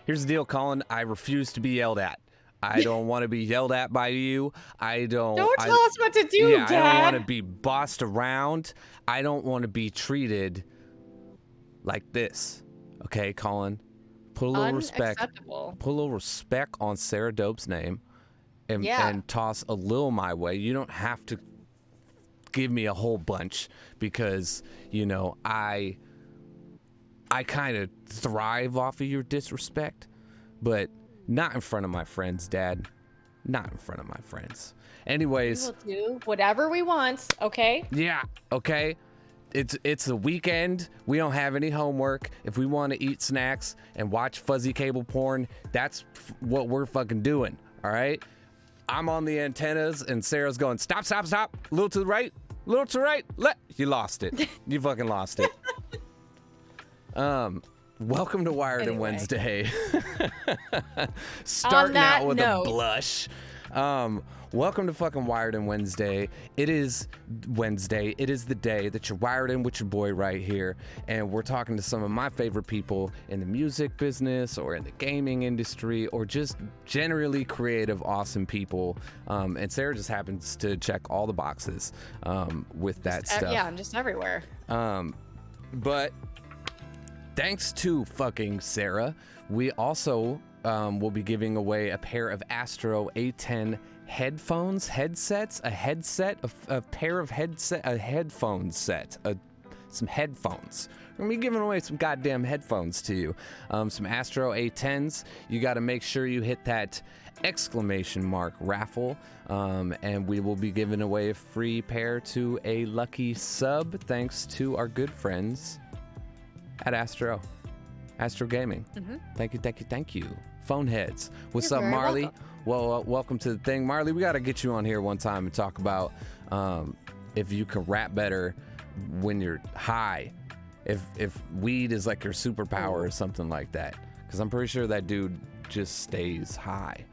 Here's the deal, Colin. I refuse to be yelled at. I don't want to be yelled at by you. Don't tell us what to do, yeah, Dad. I don't want to be bossed around. I don't want to be treated like this. Okay, Colin? Put a little respect. Put a little respect on Sarah Dope's name and toss a little my way. You don't have to give me a whole bunch because, you know, I kind of thrive off of your disrespect, but not in front of my friends, Dad. Not in front of my friends. Anyways. We will do whatever we want, okay? Yeah, okay. It's the weekend. We don't have any homework. If we want to eat snacks and watch fuzzy cable porn, that's what we're fucking doing, all right? I'm on the antennas and Sarah's going, stop, stop, stop. A little to the right, a little to the right. You lost it. You fucking lost it. Welcome to Wired and Wednesday. Starting out with a blush. Welcome to fucking Wired and Wednesday. It is Wednesday. It is the day that you're wired in with your boy right here. And we're talking to some of my favorite people in the music business or in the gaming industry or just generally creative, awesome people. And Sarah just happens to check all the boxes with that stuff. Yeah, I'm just everywhere. But thanks to fucking Sarah, we also will be giving away a pair of Astro A10 headsets, a headset, a pair of headphone set, some headphones. We're gonna be giving away some goddamn headphones to you. Some Astro A10s. You got to make sure you hit that exclamation mark raffle, and we will be giving away a free pair to a lucky sub, thanks to our good friends at Astro Gaming. Thank you. Phoneheads. What's up, Marley? Welcome. Well, welcome to the thing. Marley, we got to get you on here one time and talk about if you can rap better when you're high. If weed is like your superpower or something like that. Because I'm pretty sure that dude just stays high.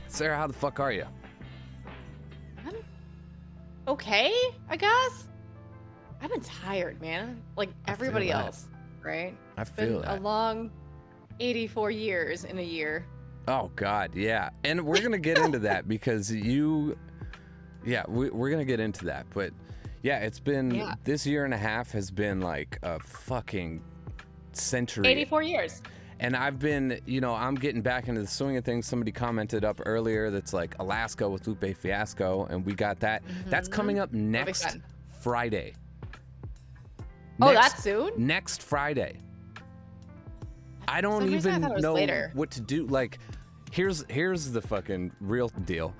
Sarah, how the fuck are you? I'm okay, I guess. I've been tired, man. Like everybody else, right? I feel that. A long 84 years in a year. Oh, God, yeah. And we're going to get into that because we're going to get into that. But, yeah, it's been, this year and a half has been like a fucking century. 84 years. And I've been, I'm getting back into the swing of things. Somebody commented up earlier that's like Alaska with Lupe Fiasco, and we got that. That's coming up next Friday. That's soon? Next Friday. I don't even know what to do. Like, here's the fucking real deal.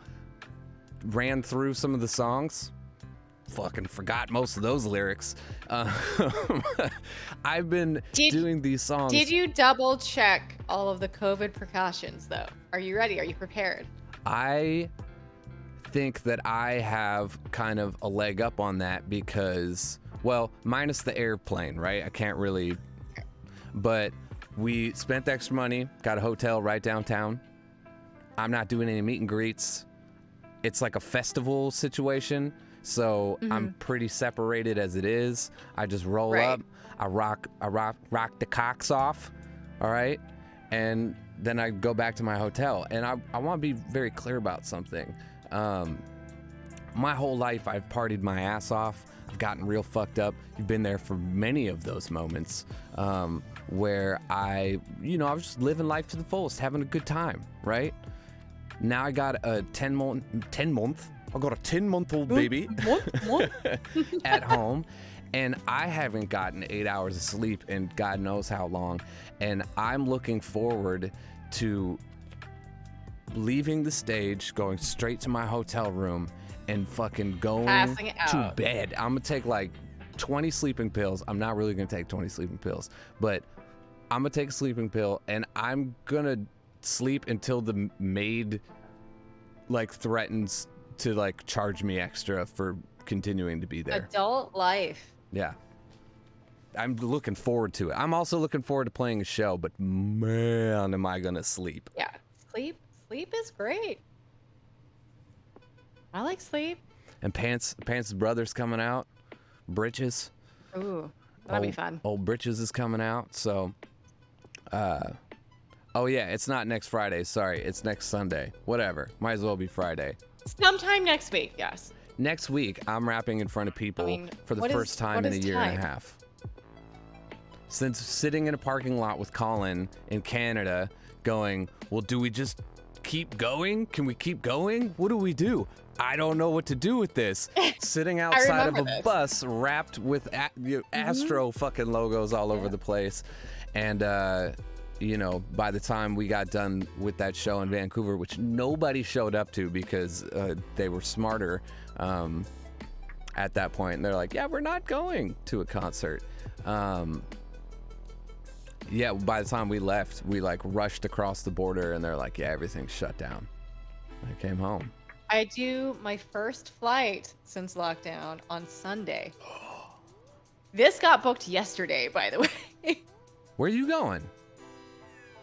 Ran through some of the songs. Fucking forgot most of those lyrics. I've been doing these songs. Did you double check all of the COVID precautions, though? Are you ready? Are you prepared? I think that I have kind of a leg up on that because, well, minus the airplane, right? I can't really, but we spent the extra money, got a hotel right downtown. I'm not doing any meet and greets. It's like a festival situation, so I'm pretty separated as it is. I just roll up, I rock the cocks off, all right? And then I go back to my hotel. And I want to be very clear about something. My whole life, I've partied my ass off. I've gotten real fucked up. You've been there for many of those moments where I was just living life to the fullest, having a good time, right? Now I got a 10-month-old baby at home, and I haven't gotten 8 hours of sleep in God knows how long, and I'm looking forward to leaving the stage, going straight to my hotel room, and fucking going to bed. I'm gonna take like 20 sleeping pills. I'm not really gonna take 20 sleeping pills, but I'm gonna take a sleeping pill, and I'm gonna sleep until the maid like threatens to like charge me extra for continuing to be there. Adult life. Yeah. I'm looking forward to it. I'm also looking forward to playing a show, but man, am I gonna sleep. Yeah, sleep is great. I like sleep. And Pants' brother's coming out. Britches. Ooh, that'll be fun. Old Britches is coming out, so Oh yeah, it's not next Friday. Sorry, it's next Sunday. Whatever. Might as well be Friday. Sometime next week, yes. Next week, I'm rapping in front of people for the first time in a year and a half. Since sitting in a parking lot with Colin in Canada going, well, do we just keep going? Can we keep going? What do we do? I don't know what to do with this. Sitting outside of a bus wrapped with Astro fucking logos all over the place. And, you know, by the time we got done with that show in Vancouver, which nobody showed up to because they were smarter at that point, and they're like, yeah, we're not going to a concert. Yeah, by the time we left, we like rushed across the border, and they're like, yeah, everything's shut down. I came home. I do my first flight since lockdown on Sunday. This got booked yesterday, by the way. Where are you going?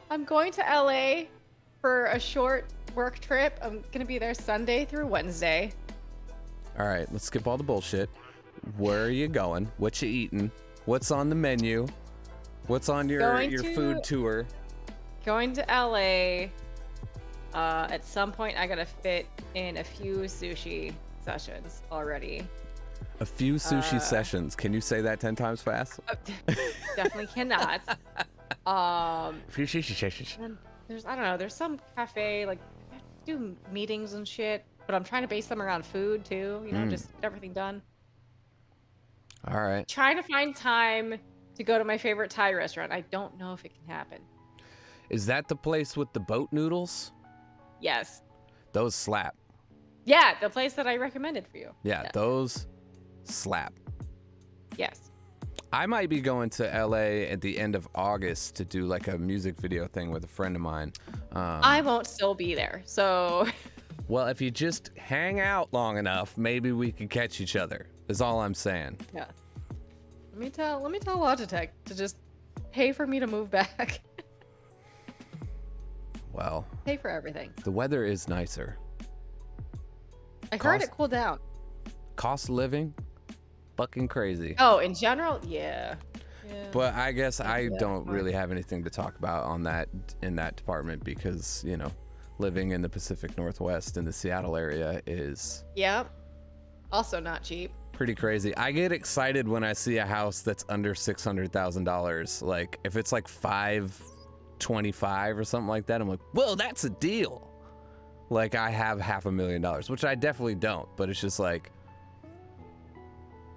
I'm going to LA for a short work trip. I'm going to be there Sunday through Wednesday. All right, let's skip all the bullshit. Where are you going? What you eating? What's on the menu? What's on your food tour? Going to LA. At some point, I got to fit in a few sushi sessions already. A few sushi sessions. Can you say that 10 times fast? Definitely cannot. Few sushi sessions. There's, I don't know, there's some cafe, like, I have to do meetings and shit, but I'm trying to base them around food too, you know, just get everything done. All right. Trying to find time to go to my favorite Thai restaurant. I don't know if it can happen. Is that the place with the boat noodles? Yes. Those slap. Yeah, the place that I recommended for you. Yeah, those slap. Yes. I might be going to LA at the end of August to do like a music video thing with a friend of mine. I won't still be there, so. Well, if you just hang out long enough, maybe we can catch each other. Is all I'm saying. Yeah. Let me tell Logitech to just pay for me to move back. Well. Pay for everything. The weather is nicer. I heard it cooled down. Cost of living, fucking crazy. Oh, in general, yeah. But I guess I don't really have anything to talk about on that in that department because, you know, living in the Pacific Northwest in the Seattle area is also not cheap. Pretty crazy. I get excited when I see a house that's under $600,000. Like if it's like $525 or something like that, I'm like, whoa, that's a deal. Like I have $500,000, which I definitely don't, but it's just like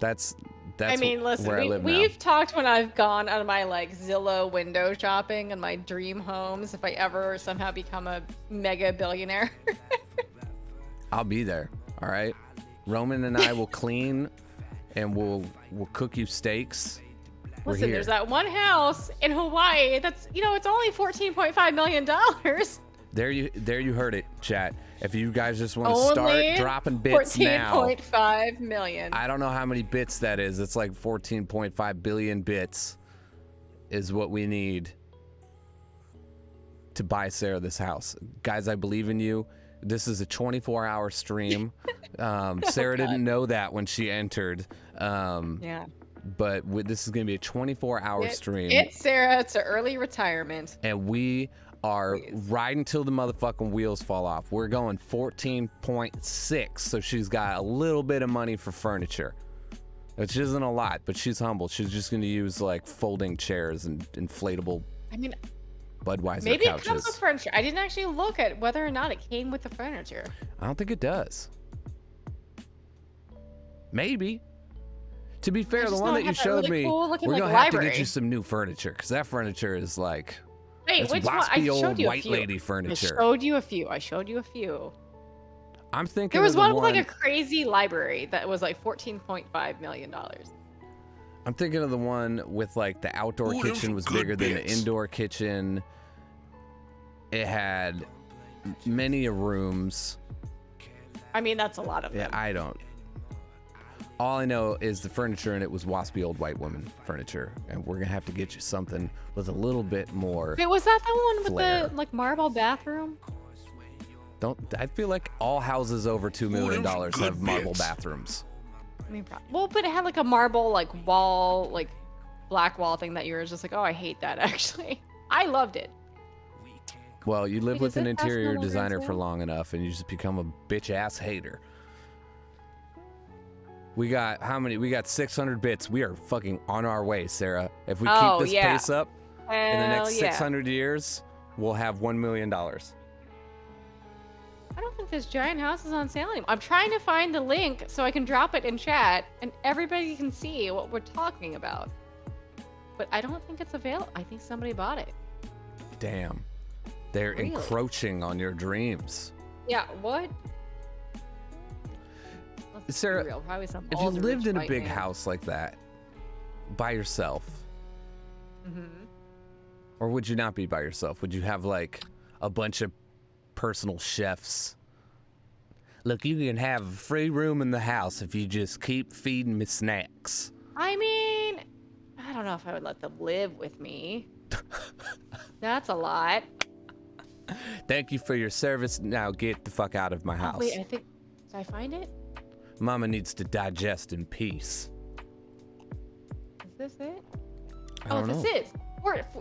that's I mean, listen, where I live we've talked when I've gone on my like Zillow window shopping and my dream homes if I ever somehow become a mega billionaire. I'll be there. All right. Roman and I will clean and we'll cook you steaks. Listen, there's that one house in Hawaii that's, you know, it's only $14.5 million. There you heard it, chat. If you guys just want to start dropping bits now. 14.5 million. I don't know how many bits that is. It's like 14.5 billion bits is what we need to buy Sarah this house. Guys, I believe in you. This is a 24-hour stream. Sarah didn't know that when she entered. Yeah. But this is going to be a 24-hour stream. It's Sarah to early retirement. And we are riding till the motherfucking wheels fall off. We're going 14.6, so she's got a little bit of money for furniture, which isn't a lot, but she's humble. She's just going to use like folding chairs and inflatable Budweiser maybe couches. It comes with furniture. I didn't actually look at whether or not it came with the furniture. I don't think it does. Maybe. To be fair, the one that you showed me, we're going to have to get you some new furniture because that furniture is like... Wait, which one? I showed you white lady furniture. I showed you a few. I'm thinking there was one with like a crazy library that was like $14.5 million. I'm thinking of the one with like the outdoor kitchen was bigger than the indoor kitchen. It had many rooms. I mean, that's a lot of them. Yeah, I don't. All I know is the furniture, and it was waspy old white woman furniture, and we're gonna have to get you something with a little bit more. Wait, was that the one flair. with the like marble bathroom? I feel like all houses over $2 million have marble bathrooms. I mean, well, but it had like a marble like wall, like black wall thing that you were just like, oh, I hate that actually. I loved it. Well, you live Because with an this house no interior longer designer is for there. long enough and you just become a bitch ass hater. We got how many? We got 600 bits. We are fucking on our way, Sarah. If we keep Oh, this yeah. pace up, in the next Hell yeah. 600 years, we'll have $1 million. I don't think this giant house is on sale anymore. I'm trying to find the link so I can drop it in chat and everybody can see what we're talking about. But I don't think it's available. I think somebody bought it. Damn. They're Really? encroaching on your dreams. Yeah, what? Let's be Sarah, real. Probably some If you bald, lived rich in a white big man. house like that, by yourself, Mhm. or would you not be by yourself? Would you have like a bunch of personal chefs? Look, you can have a free room in the house if you just keep feeding me snacks. I mean, I don't know if I would let them live with me. That's a lot. Thank you for your service. Now get the fuck out of my Oh, house. wait, I think. Did I find it? Mama needs to digest in peace. Is this it? I Oh, don't know. this is.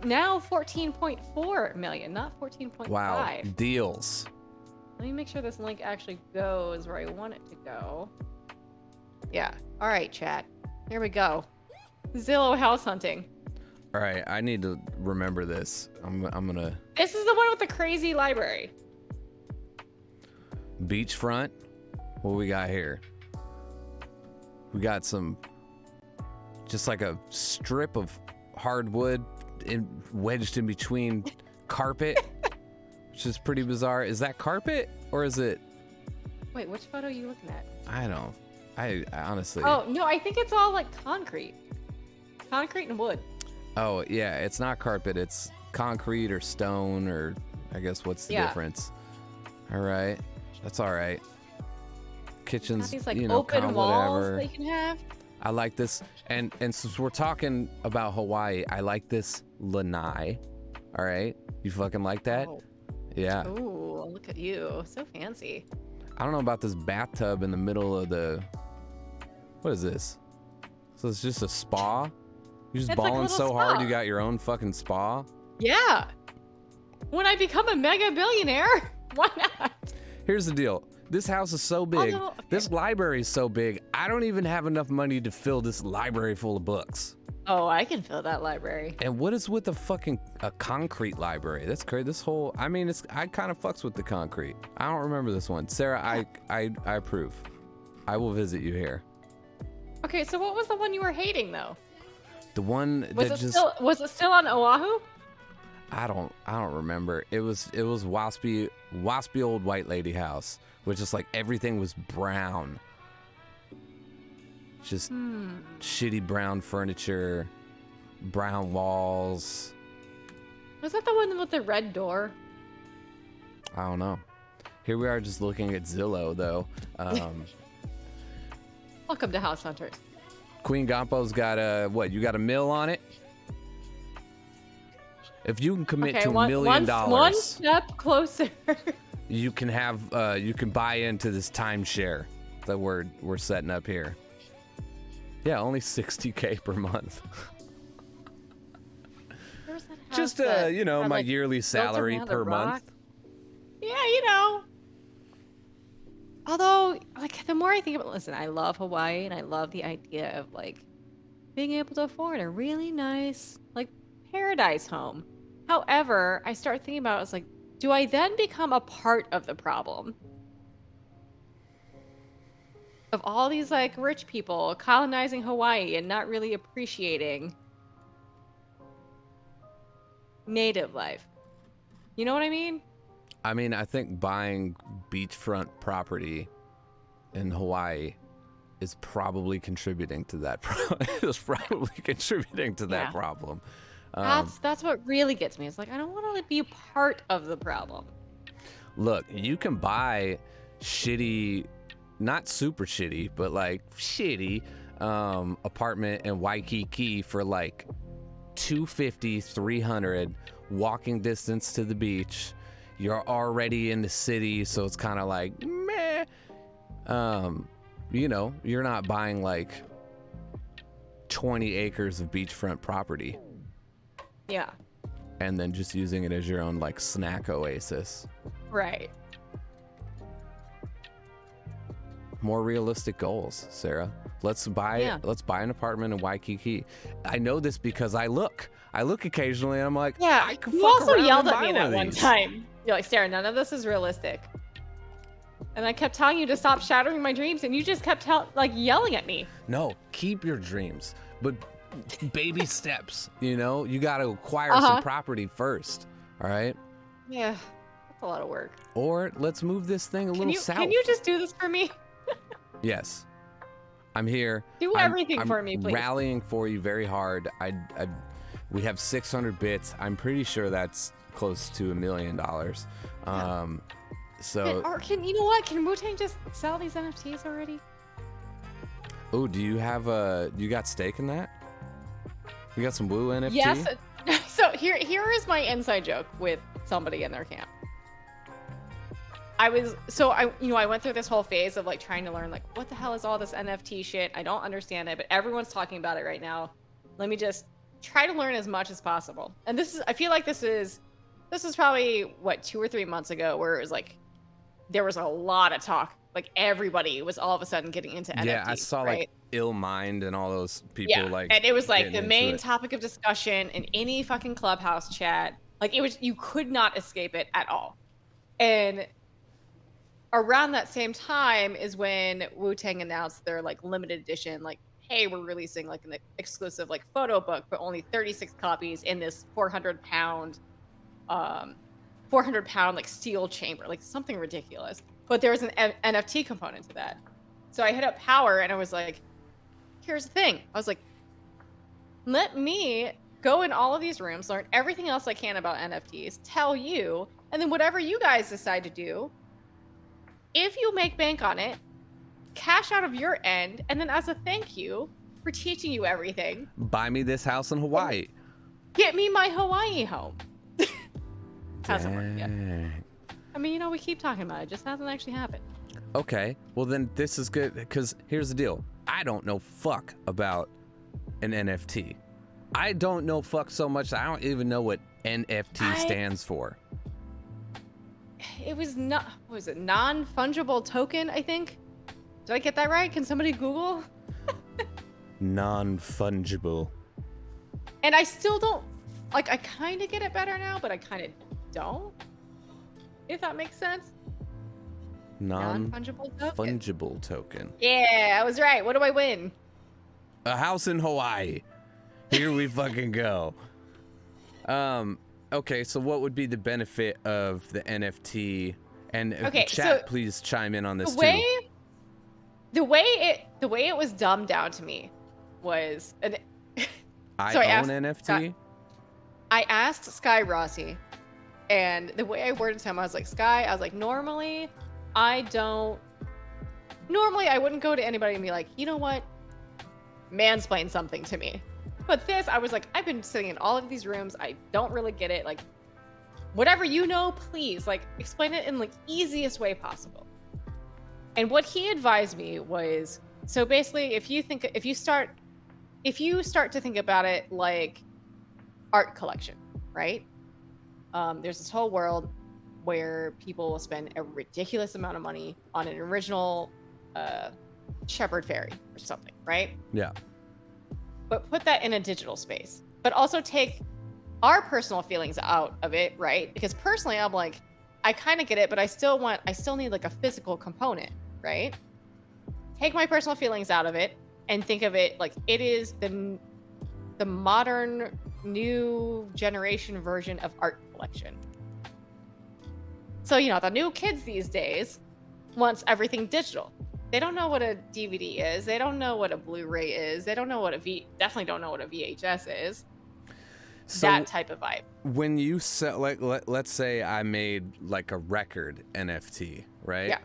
Now 14.4 million, not 14.5. Wow, deals. Let me make sure this link actually goes where I want it to go. Yeah. All right, chat. Here we go. Zillow house hunting. All right, I need to remember this. I'm gonna This is the one with the crazy library. beachfront. What we got here? We got some, just like a strip of hardwood wedged in between carpet, which is pretty bizarre. Is that carpet or is it? Wait, which photo are you looking at? I honestly. Oh, no, I think it's all like concrete. Concrete and wood. Oh yeah, it's not carpet. It's concrete or stone or I guess what's the Yeah. difference? All right, that's all right. Kitchen's, These like you know, open kind of walls whatever. they can have. I like this, and since we're talking about Hawaii, I like this lanai. All right, you fucking like that? Oh. Yeah. Ooh, look at you. So fancy. I don't know about this bathtub in the middle of the. What is this? So it's just a spa. You just It's like a balling little so hard spa. you got your own fucking spa. Yeah. When I become a mega billionaire, why not? Here's the deal. This house is so big. Although- okay. This library is so big. I don't even have enough money to fill this library full of books. Oh, I can fill that library. And what is with a concrete library? That's crazy. This whole, I mean, I kind of fucks with the concrete. I don't remember this one. Sarah, I approve. I will visit you here. Okay, so what was the one you were hating though? The one Was that it just, still on Oahu? I don't remember. It was waspy old white lady house, which is like everything was brown. Just shitty brown furniture, brown walls. Was that the one with the red door? I don't know. Here we are just looking at Zillow though. Welcome to House Hunters. Queen Gampo's got what? You got $1 million on it? If you can commit to $1 million, one step closer. you can have you can buy into this timeshare that we're setting up here. Yeah, only $60K per month. Where's that house Just that you know, had, my like, yearly built salary around a per rock? month. Yeah, you know. Although, like, the more I think about, listen, I love Hawaii and I love the idea of like being able to afford a really nice, like, paradise home. However, I start thinking about it as like, do I then become a part of the problem? Of all these like rich people colonizing Hawaii and not really appreciating native life. You know what I mean? I mean, I think buying beachfront property in Hawaii is probably contributing to that. Is probably contributing to that Yeah. problem. That's what really gets me. It's like I don't want to be a part of the problem. Look, you can buy shitty, not super shitty, but like shitty apartment in Waikiki for like $250, $300, walking distance to the beach. You're already in the city, so it's kind of like meh. You know, you're not buying like 20 acres of beachfront property. Yeah. and then just using it as your own like snack oasis. Right. More realistic goals, Sarah. Let's buy an apartment in Waikiki. I know this because I look occasionally and I'm like, Yeah, I could you fuck also around yelled and at buy me that one these. time. You're like, Sarah, none of this is realistic. And I kept telling you to stop shattering my dreams, and you just kept yelling at me. No, keep your dreams, but baby steps. You know, you got to acquire Uh-huh. some property first. All right. Yeah, that's a lot of work. Or let's move this thing a little south. Can you just do this for me? Yes, I'm here. Do everything for me, please. Rallying for you very hard. We have 600 bits. I'm pretty sure that's close to $1 million. So. Can you know what? Can Wu-Tang just sell these NFTs already? Oh, do you got stake in that? You got some Woo NFT? Yes. So here is my inside joke with somebody in their camp. I went through this whole phase of like trying to learn like what the hell is all this NFT shit? I don't understand it, but everyone's talking about it right now. Let me just try to learn as much as possible. And I feel like this is probably what 2 or 3 months ago where it was like there was a lot of talk. Like everybody was all of a sudden getting into NFTs. Yeah, I saw right? like Ill Mind and all those people like. And it was like the main it. topic of discussion in any fucking Clubhouse chat. Like you could not escape it at all. And around that same time is when Wu-Tang announced their like limited edition, like, hey, we're releasing like an exclusive like photo book, but only 36 copies in this 400-pound like steel chamber, like something ridiculous. But there was an NFT component to that. So I hit up Power and I was like, here's the thing. I was like, let me go in all of these rooms, learn everything else I can about NFTs, tell you, and then whatever you guys decide to do, if you make bank on it, cash out of your end, and then as a thank you for teaching you everything, buy me this house in Hawaii. Get me my Hawaii home. Hasn't worked yet. Dang. I mean, we keep talking about it. It just hasn't actually happened. Okay, well then this is good because here's the deal. I don't know fuck about an NFT. I don't know fuck so much that I don't even know what NFT stands for. It was not, what was it, non-fungible token, I think? Did I get that right? Can somebody Google? Non-fungible. And I still don't, like, I kind of get it better now, but I kind of don't. If that makes sense. Non-fungible token. Fungible token. Yeah, I was right. What do I win? A house in Hawaii. Here we fucking go. Okay, so what would be the benefit of the NFT? And Okay, chat, so please chime in on this the too. way it was dumbed down to me was I own NFT. I asked Sky Rossi, and the way I worded to him, I was like, Sky, I was like, normally I wouldn't go to anybody and be like, you know what, mansplain something to me. But this, I was like, I've been sitting in all of these rooms. I don't really get it. Like, whatever you know, please, like, explain it in like easiest way possible. And what he advised me was, so basically, if you start to think about it like art collection, right? There's this whole world where people will spend a ridiculous amount of money on an original Shepherd Fairy or something, right? Yeah. But put that in a digital space. But also take our personal feelings out of it, right? Because personally, I'm like, I kind of get it, but I still need like a physical component, right? Take my personal feelings out of it and think of it like it is the modern new generation version of art collection. So, the new kids these days wants everything digital. They don't know what a DVD is. They don't know what a Blu-ray is. They don't know what definitely don't know what a VHS is. So that type of vibe. When you sell, like, let's say I made like a record NFT, right? Yeah.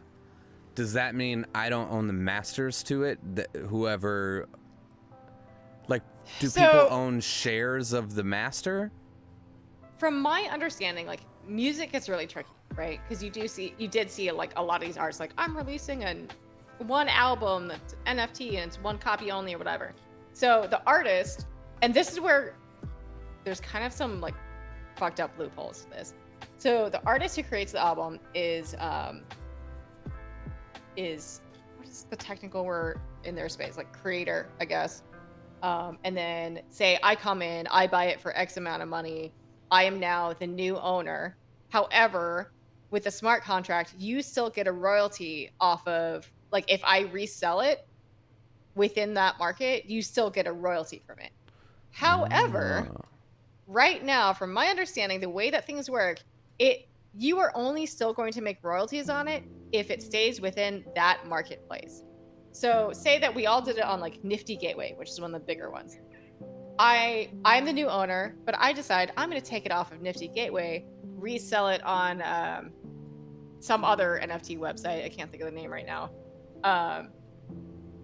Does that mean I don't own the masters to it? That whoever, like, do people own shares of the master? From my understanding, like, music gets really tricky, right? Because you did see like a lot of these artists, like, I'm releasing one album that's NFT and it's one copy only or whatever. So the artist, and this is where there's kind of some like fucked up loopholes to this. So the artist who creates the album is what is the technical word in their space? Like creator, I guess. And then say I come in, I buy it for X amount of money. I am now the new owner. However, with the smart contract, you still get a royalty off of, like, if I resell it within that market, you still get a royalty from it. However, right now, from my understanding, the way that things work, you are only still going to make royalties on it if it stays within that marketplace. So say that we all did it on like Nifty Gateway, which is one of the bigger ones. I'm the new owner, but I decide I'm going to take it off of Nifty Gateway, resell it on some other NFT website. I can't think of the name right now.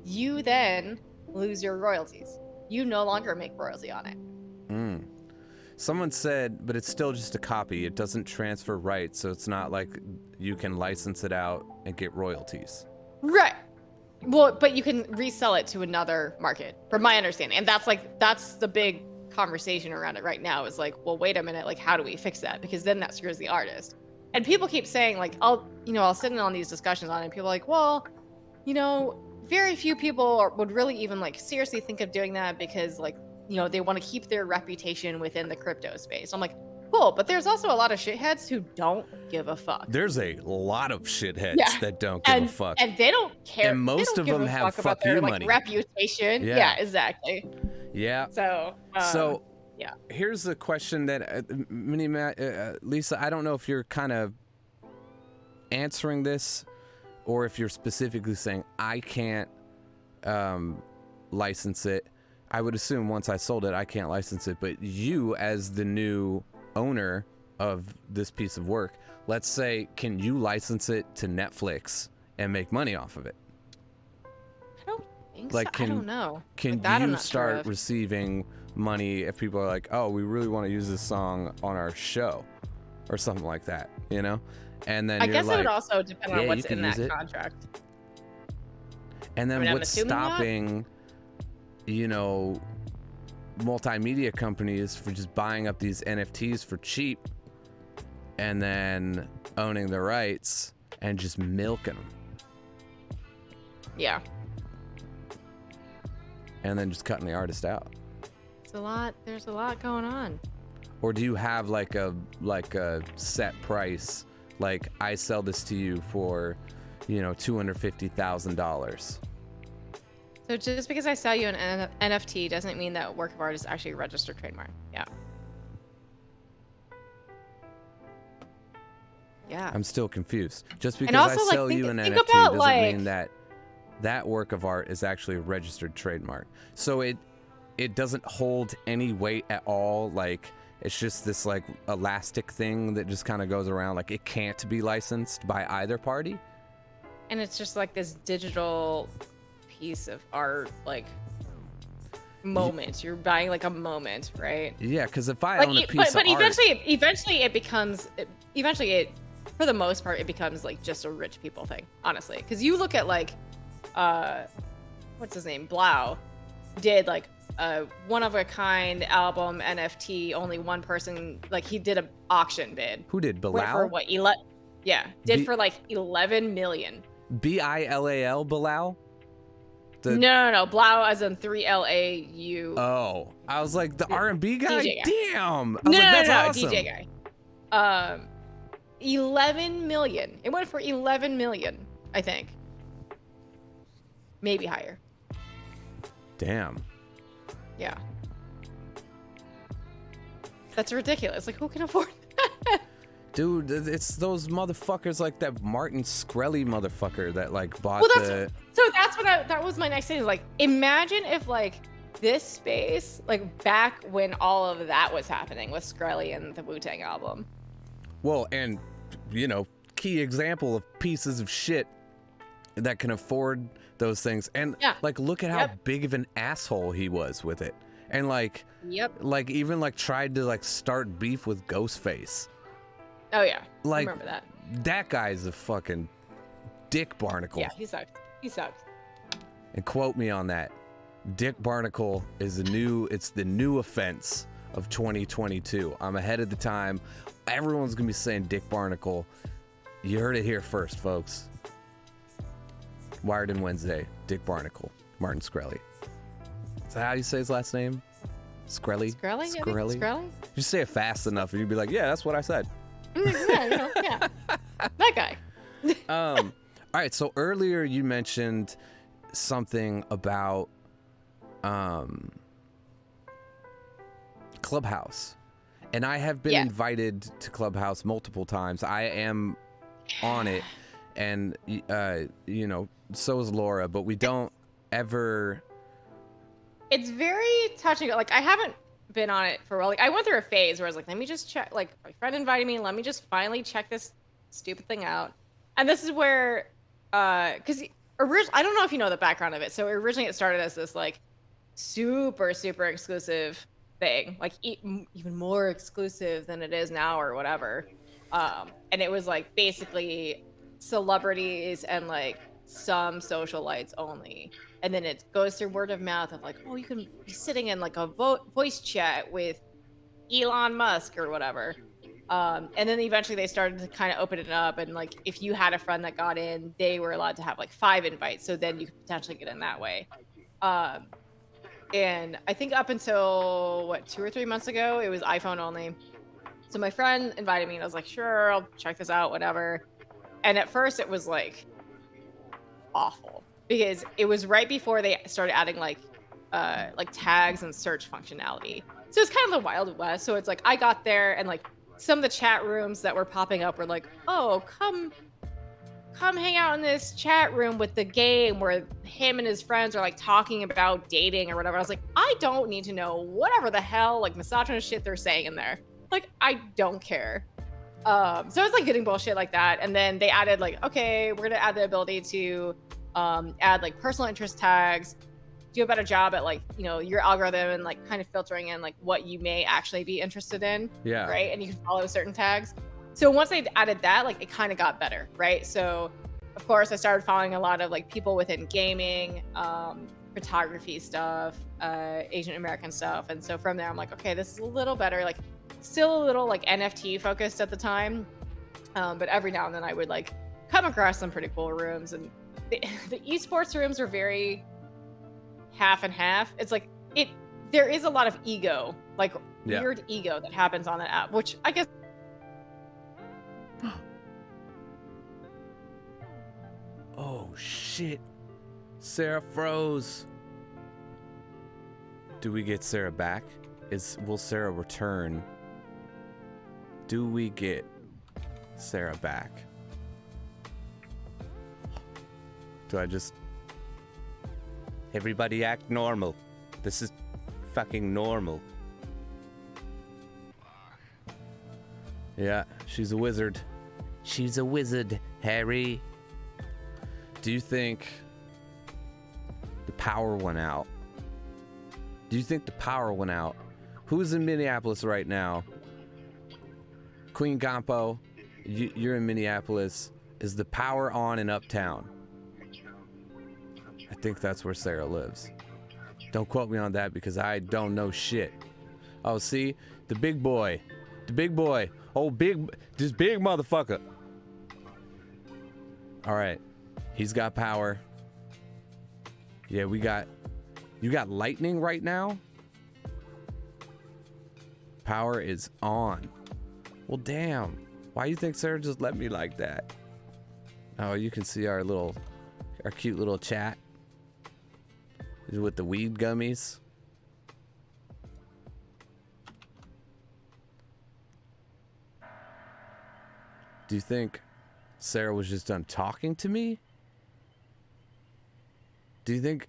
You then lose your royalties. You no longer make royalty on it. Someone said, but it's still just a copy. It doesn't transfer rights, so it's not like you can license it out and get royalties. Right. Well, but you can resell it to another market, from my understanding. And that's the big conversation around it right now is like, well, wait a minute, like, how do we fix that? Because then that screws the artist. And people keep saying, like, I'll sit in on these discussions on it, and people are like, well, very few people would really even like seriously think of doing that because, like, they want to keep their reputation within the crypto space. I'm like, cool, but there's also a lot of shitheads who don't give a fuck. There's a lot of shitheads that don't give a fuck. And they don't care. And most of them have fuck you money. Reputation. Yeah, exactly. Yeah. So, yeah. Here's the question that, Lisa, I don't know if you're kind of answering this or if you're specifically saying, I can't license it. I would assume once I sold it, I can't license it. But you, as the new owner of this piece of work, let's say, can you license it to Netflix and make money off of it? I don't think like, so. I don't know. Can you start receiving money if people are like, oh, we really want to use this song on our show or something like that, And then I you're guess like, it would also depend on what's in that it. contract. And then what's stopping, multimedia companies for just buying up these NFTs for cheap and then owning the rights and just milking them? Yeah. And then just cutting the artist out. There's a lot going on. Or do you have like a set price? Like, I sell this to you for, $250,000. So just because I sell you an NFT doesn't mean that work of art is actually a registered trademark. Yeah. Yeah. I'm still confused. Just because I sell you an NFT doesn't mean that work of art is actually a registered trademark. So it doesn't hold any weight at all. Like, it's just this like elastic thing that just kind of goes around. Like, it can't be licensed by either party. And it's just like this digital piece of art, like, moment. You're buying like a moment, right? Yeah, because if I own a piece of art, eventually it becomes, for the most part, it becomes like just a rich people thing, honestly. Because you look at like, what's his name, Blau, did like a one of a kind album NFT. Only one person, like, he did an auction bid. Who did? Bilal? Went for what? For like 11 million. Bilal? Bilal? No. Blau as in 3LAU. Oh, I was like, the R&B guy? DJ guy. Damn. I was that's awesome. DJ guy. 11 million. It went for 11 million, I think. Maybe higher. Damn. Yeah. That's ridiculous. Like, who can afford that? Dude, it's those motherfuckers like that Martin Shkreli motherfucker that like bought that was my next thing. Is like, imagine if like this space, like back when all of that was happening with Shkreli and the Wu-Tang album. Well, and key example of pieces of shit that can afford those things. And like, look at how big of an asshole he was with it. And like, like even like tried to like start beef with Ghostface. Oh yeah, like, I remember that. That guy's a fucking Dick Barnacle. Yeah, he sucks. And quote me on that. Dick Barnacle is the new offense of 2022. I'm ahead of the time. Everyone's gonna be saying Dick Barnacle. You heard it here first, folks. Wired in Wednesday, Dick Barnacle, Martin Shkreli. Is that how you say his last name? Shkreli? Shkreli? Shkreli? Shkreli? Just say it fast enough and you'd be like, yeah, that's what I said. Yeah. That guy. All right, so earlier you mentioned something about Clubhouse. And I have been invited to Clubhouse multiple times. I am on it, and you know, so is Laura, but we don't ever. It's very touching. Like, I haven't been on it for a while. Like, I went through a phase where I was like, let me just check. Like, my friend invited me. Let me just finally check this stupid thing out. And this is where, because I don't know if you know the background of it. So originally it started as this like super exclusive thing, like even more exclusive than it is now or whatever. And it was like basically celebrities and like some socialites only. And then it goes through word of mouth of like, oh, you can be sitting in like a voice chat with Elon Musk or whatever. And then eventually they started to kind of open it up. And like, if you had a friend that got in, they were allowed to have like 5 invites. So then you could potentially get in that way. And I think up until 2 or 3 months ago, it was iPhone only. So my friend invited me and I was like, sure, I'll check this out, whatever. And at first it was like awful because it was right before they started adding like tags and search functionality. So it's kind of the Wild West. So it's like I got there and like some of the chat rooms that were popping up were like, oh, come hang out in this chat room with the game where him and his friends are like talking about dating or whatever. I was like, I don't need to know whatever the hell like misogynist shit they're saying in there. Like, I don't care. So I was like getting bullshit like that. And then they added like, okay, we're gonna add the ability to add like personal interest tags, do a better job at like, you know, your algorithm and like kind of filtering in like what you may actually be interested in. Yeah. Right. And you can follow certain tags. So once they added that, like it kind of got better, right? So of course I started following a lot of like people within gaming, photography stuff, Asian American stuff. And so from there I'm like, okay, this is a little better, like still a little like NFT focused at the time. But every now and then I would like come across some pretty cool rooms, and the esports rooms are very half and half. It's like there is a lot of ego, like weird ego that happens on that app, which I guess. Oh shit, Sarah froze. Do we get Sarah back? Will Sarah return? Do we get Sarah back? Do I just everybody act normal? This is fucking normal. Yeah, she's a wizard. She's a wizard, Harry. Do you think the power went out? Do you think the power went out? Who's in Minneapolis right now? Queen Gampo, you're in Minneapolis. Is the power on in Uptown? I think that's where Sarah lives. Don't quote me on that because I don't know shit. Oh, see? The big boy. The big boy. Oh, this big motherfucker. All right. He's got power. Yeah, you got lightning right now? Power is on. Well, damn. Why you think Sarah just let me like that? Oh, you can see our cute little chat with the weed gummies. Do you think Sarah was just done talking to me? Do you think,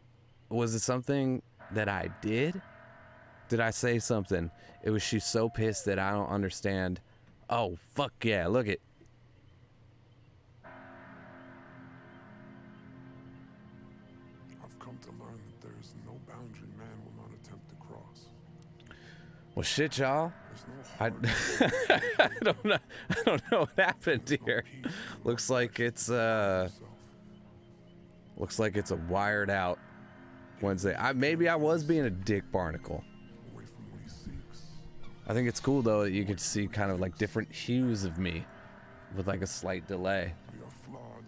was it something that I did? Did I say something? She's so pissed that I don't understand. Oh, fuck yeah, look it. I've come to learn that there's no boundary man will not attempt to cross. Well, shit, y'all. I don't know. I don't know what happened here. Looks like it's a wired out Wednesday. Maybe I was being a dick barnacle. Away from what he seeks. I think it's cool though that you could see kind of like different hues of me with like a slight delay. We are flawed.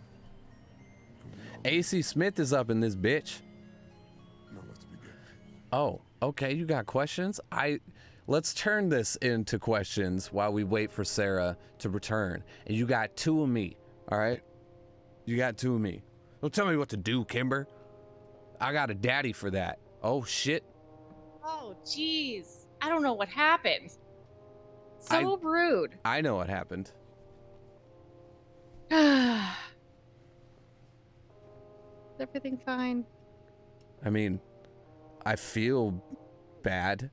And we all AC Smith is up in this bitch. now let's begin. Oh, okay. You got questions? Let's turn this into questions while we wait for Sarah to return. And you got two of me, all right? You got two of me. Don't tell me what to do, Kimber. I got a daddy for that. Oh shit. Oh, jeez. I don't know what happened. So rude. I know what happened. Is everything fine? I mean, I feel bad.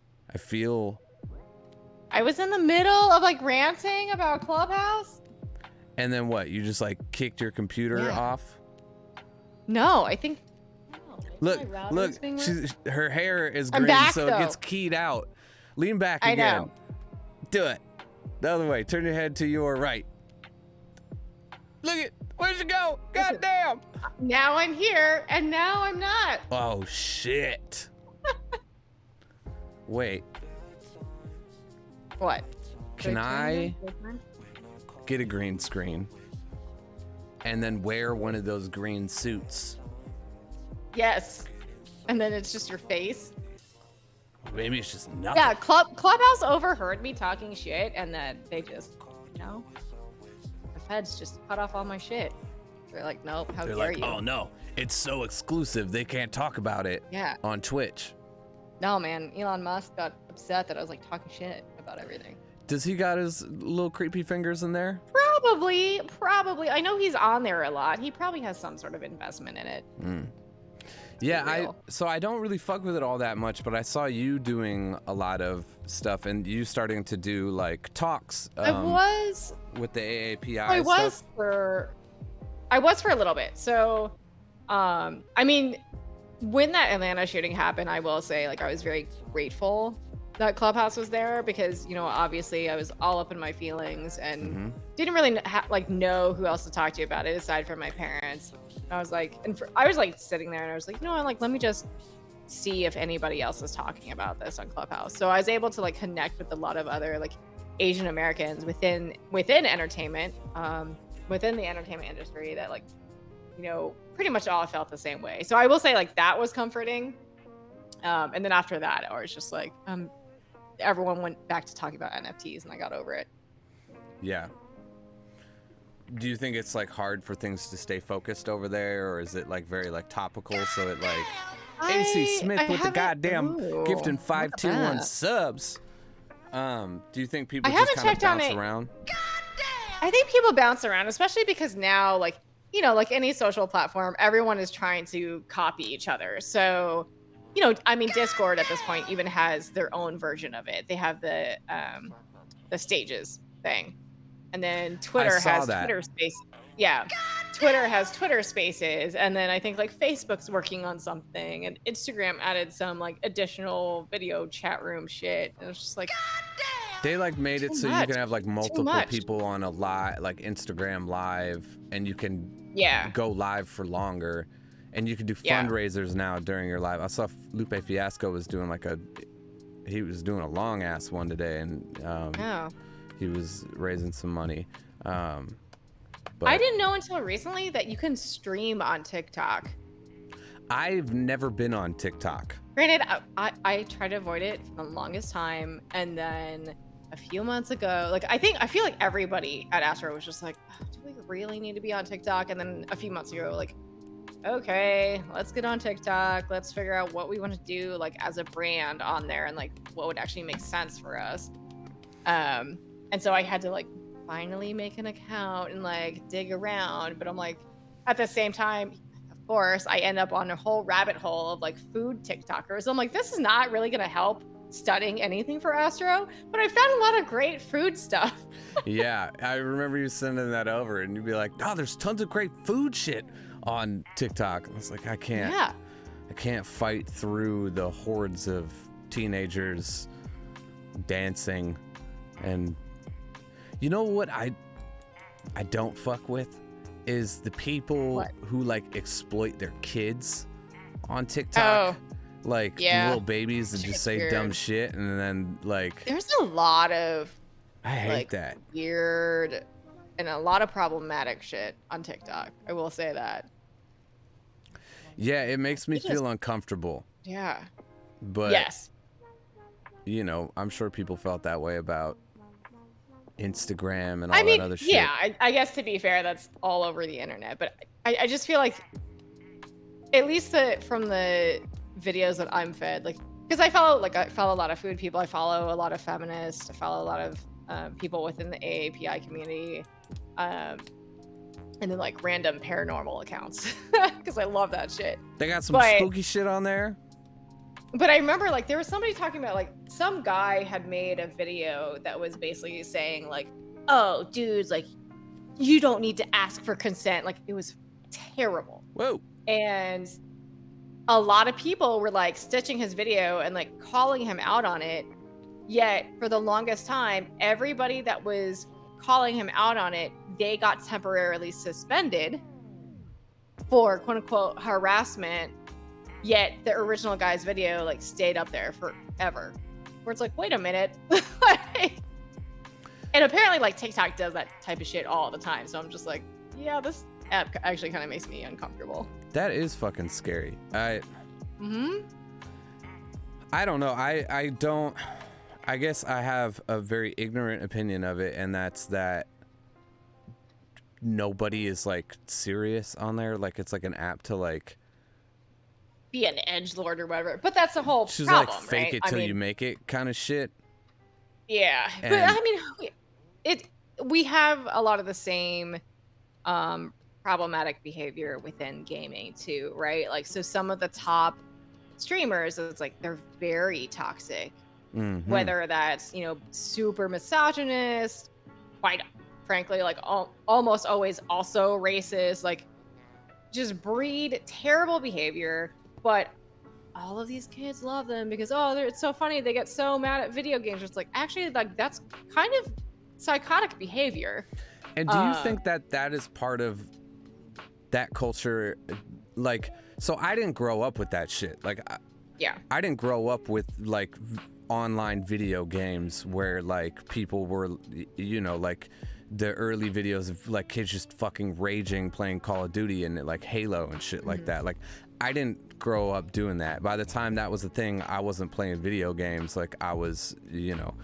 I was in the middle of like ranting about Clubhouse. And then what? You just like kicked your computer Yeah. off? No, I think. No, maybe Look, my look. router's being weird. Her hair is I'm green, back, so it though. gets keyed out. Lean back I again. know. Do it. The other way. Turn your head to your right. Look it. Where'd you go? Listen. God damn. Now I'm here, and now I'm not. Oh shit. Wait. What? Can Should I turn it? get a green screen and then wear one of those green suits? Yes. And then it's just your face. Maybe it's just nothing. Yeah, Clubhouse overheard me talking shit, and then they just, the feds just cut off all my shit. They're like, nope, how They're dare like, you? oh no, it's so exclusive. They can't talk about it Yeah. on Twitch. No, man. Elon Musk got upset that I was like talking shit about everything. Does he got his little creepy fingers in there? Probably. I know he's on there a lot. He probably has some sort of investment in it. Yeah, real. so I don't really fuck with it all that much, but I saw you doing a lot of stuff and you starting to do like talks I was with the AAPI I was stuff. for a little bit. So I mean, when that Atlanta shooting happened, I will say like I was very grateful that Clubhouse was there because, obviously I was all up in my feelings and didn't really know who else to talk to about it aside from my parents. And I was like, I was like sitting there and I was like, like let me just see if anybody else is talking about this on Clubhouse. So I was able to like connect with a lot of other like Asian Americans within entertainment, within the entertainment industry that like, pretty much all felt the same way. So I will say like that was comforting. And then after that, I was just like, everyone went back to talking about NFTs and I got over it. Yeah. Do you think it's like hard for things to stay focused over there, or is it like very like topical? So it like AC Smith with the goddamn gifting 521 subs. Do you think people I just haven't kind of checked on bounce it. around? I think people bounce around, especially because now, like, like any social platform, everyone is trying to copy each other. So, I mean, Discord at this point even has their own version of it. They have the stages thing. And then Twitter has Twitter Spaces. Yeah. Twitter has Twitter Spaces. And then I think like Facebook's working on something. And Instagram added some like additional video chat room shit. And it's just like, They like made it so you can have like multiple much. people on a live, like Instagram live, and you can go live for longer, and you can do fundraisers now during your live. I saw Lupe Fiasco was doing he was doing a long ass one today, and he was raising some money. But I didn't know until recently that you can stream on TikTok. I've never been on TikTok. Granted, I tried to avoid it for the longest time, and then a few months ago, like I feel like everybody at Astro was just like, oh, do we really need to be on TikTok? And then a few months ago, like, okay, let's get on TikTok. Let's figure out what we want to do, like as a brand on there, and like what would actually make sense for us. And so I had to like finally make an account and like dig around, but I'm like, at the same time, of course, I end up on a whole rabbit hole of like food TikTokers. So I'm like, this is not really gonna help studying anything for Astro, but I found a lot of great food stuff. Yeah, I remember you sending that over, and you'd be like, "Oh, there's tons of great food shit on TikTok." And it's like, I can't fight through the hordes of teenagers dancing, and you know what I don't fuck with is the people who like exploit their kids on TikTok. like Yeah. little babies that Shit just gets say dumb weird. shit, and then like There's a lot of I hate like that. weird and a lot of problematic shit on TikTok. I will say that. Yeah, it makes me It just- feel uncomfortable. Yeah. But Yes. you know, I'm sure people felt that way about Instagram and all I mean, that other shit. yeah, I guess to be fair, that's all over the internet. But I just feel like, at least from the videos that I'm fed, like, because I follow a lot of food people, I follow a lot of feminists, I follow a lot of people within the AAPI community, and then like random paranormal accounts, because I love that shit. They got some But- spooky shit on there. But I remember like there was somebody talking about like some guy had made a video that was basically saying like, oh dudes, like you don't need to ask for consent. Like it was terrible. Whoa. And a lot of people were like stitching his video and like calling him out on it. Yet for the longest time, everybody that was calling him out on it, they got temporarily suspended for quote unquote harassment. Yet the original guy's video like stayed up there forever. Where it's like, wait a minute. And apparently like TikTok does that type of shit all the time. So I'm just like, yeah, this app actually kind of makes me uncomfortable. That is fucking scary. I don't know. I guess I have a very ignorant opinion of it, and that's that nobody is like serious on there. Like it's like an app to like Be an edgelord or whatever. But that's the whole she's problem, like fake right? it till you make it kind of shit. Yeah. But And- I mean, we have a lot of the same problematic behavior within gaming too, right? Like so some of the top streamers, it's like they're very toxic. Mhm. Whether that's, you know, super misogynist, quite frankly, like almost always also racist, like just breed terrible behavior. But all of these kids love them because, it's so funny. They get so mad at video games. It's like, actually, like that's kind of psychotic behavior. And do you think that that is part of that culture? Like, so I didn't grow up with that shit. Like, Yeah. I didn't grow up with like online video games where like people were, you know, like the early videos of like kids just fucking raging playing Call of Duty and like Halo and shit like that. Like I didn't grow up doing that. By the time that was a thing, I wasn't playing video games. Like I was, you know,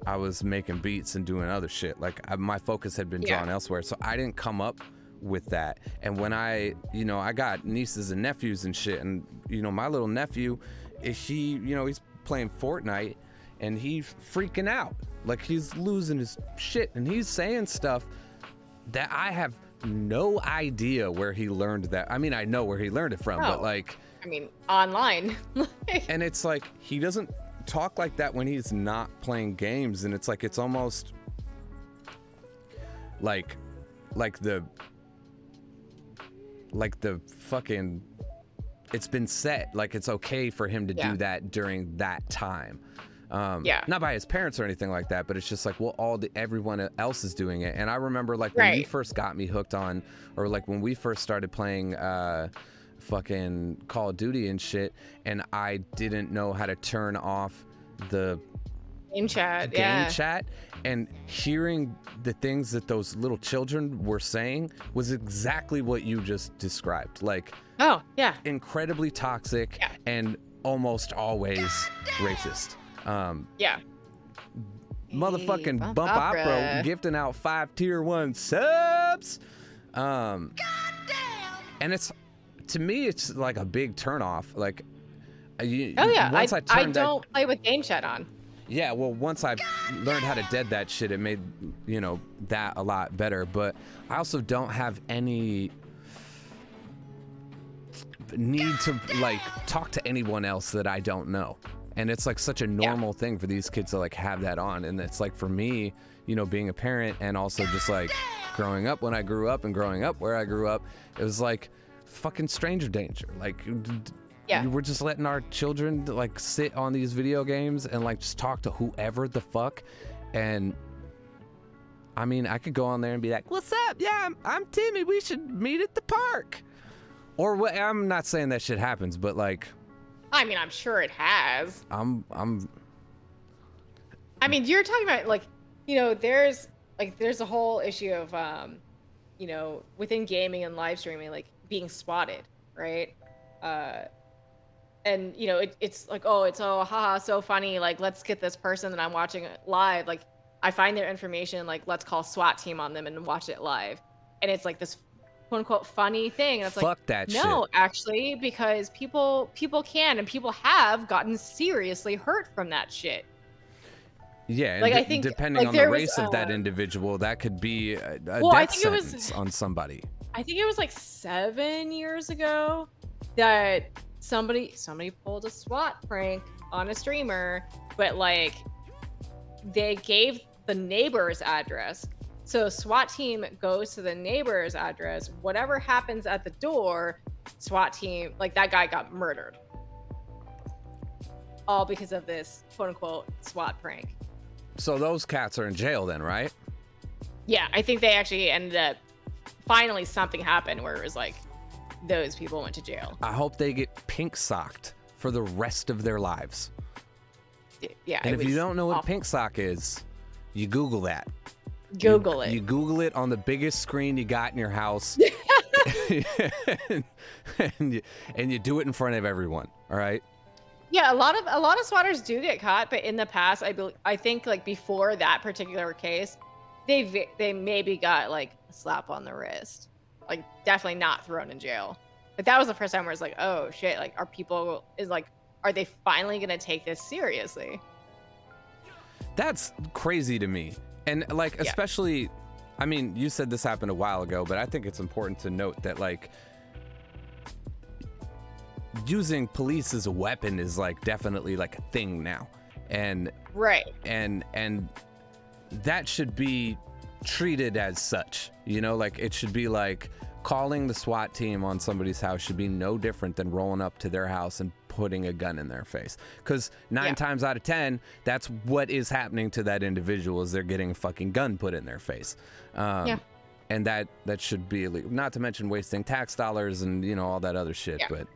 I was making beats and doing other shit. Like my focus had been drawn elsewhere. So I didn't come up with that. And when I got nieces and nephews and shit, and you know, my little nephew, he's playing Fortnite and he's freaking out. Like he's losing his shit and he's saying stuff that I have no idea where he learned that. I mean, I know where he learned it from, but like, I mean, online. and it's like he doesn't talk like that when he's not playing games, and it's like it's almost like the fucking, it's been set like it's okay for him to do that during that time. Not by his parents or anything like that, but it's just like, well, everyone else is doing it. And I remember like when you first got me hooked on, or like when we first started playing fucking Call of Duty and shit, and I didn't know how to turn off the Game chat, game chat, and hearing the things that those little children were saying was exactly what you just described. Like, oh yeah, incredibly toxic and almost always racist. Motherfucking Bump Bump Opera. Opera gifting out 5 tier 1 subs. And it's, to me, it's like a big turnoff. Like, once I I turned don't play with game chat on. Yeah, well, once I learned how to dead that shit, it made, you know, that a lot better. But I also don't have any need to, like, talk to anyone else that I don't know. And it's, like, such a normal thing for these kids to, like, have that on. And it's, like, for me, you know, being a parent and also just, like, growing up when I grew up and growing up where I grew up, it was, like, fucking stranger danger. Like... We're just letting our children like sit on these video games and like just talk to whoever the fuck. And I mean, I could go on there and be like, "What's up? Yeah, I'm Timmy. We should meet at the park." Or what? I'm not saying that shit happens, but like, I mean, I'm sure it has. I'm I mean, you're talking about like, there's a whole issue of within gaming and live streaming, like being swatted, right? Uh, and it's like, oh, it's haha, so funny. Like, let's get this person that I'm watching it live. Like, I find their information. Like, let's call SWAT team on them and watch it live. And it's like this quote unquote funny thing. And it's fuck like, that no, shit. actually, because people can and people have gotten seriously hurt from that shit. Yeah, and Like, I think, depending like, on the there was, race of that individual, that could be a well, I death think it was- sentence on somebody. I think it was like 7 years ago that somebody pulled a SWAT prank on a streamer, but like they gave the neighbor's address. So SWAT team goes to the neighbor's address. Whatever happens at the door, SWAT team, like that guy got murdered. All because of this quote unquote SWAT prank. So those cats are in jail then, right? Yeah, I think they actually ended up, finally something happened where it was like those people went to jail. I hope they get pink socked for the rest of their lives. Yeah. And it if you was don't know what awful. pink sock is, you Google that. Google You it. Google it on the biggest screen you got in your house. and you do it in front of everyone. All right. Yeah, a lot of swatters do get caught, but in the past, I think like before that particular case, they maybe got like a slap on the wrist, like definitely not thrown in jail. Like that was the first time where it's like, oh shit, like are they finally gonna take this seriously? That's crazy to me. And like, Yeah. especially, I mean, you said this happened a while ago, but I think it's important to note that like using police as a weapon is like definitely like a thing now. And Right. and that should be treated as such, like it should be like calling the SWAT team on somebody's house should be no different than rolling up to their house and putting a gun in their face, because 9 times out of 10 that's what is happening to that individual, is they're getting a fucking gun put in their face. And that should be illegal, not to mention wasting tax dollars and all that other shit. Yeah. But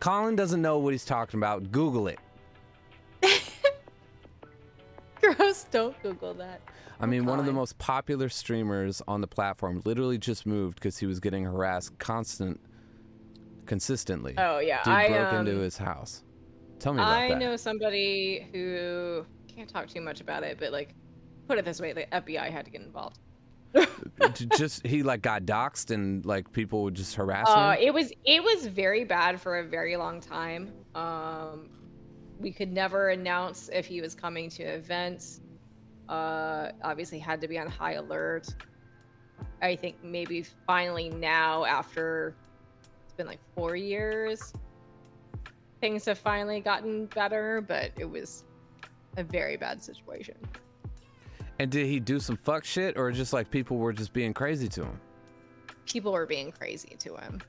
Colin doesn't know what he's talking about. Google it. Gross, don't Google that. I mean, one of the Colin. most popular streamers on the platform literally just moved because he was getting harassed consistently. Oh yeah, Dude broke into his house. Tell me about I that. know somebody who can't talk too much about it, but like, put it this way, the FBI had to get involved. Just he like got doxxed and like people would just harass him. It was very bad for a very long time. We could never announce if he was coming to events. Obviously had to be on high alert. I think maybe finally now, after it's been like 4 years, things have finally gotten better, but it was a very bad situation. And did he do some fuck shit, or just like people were just being crazy to him? People were being crazy to him.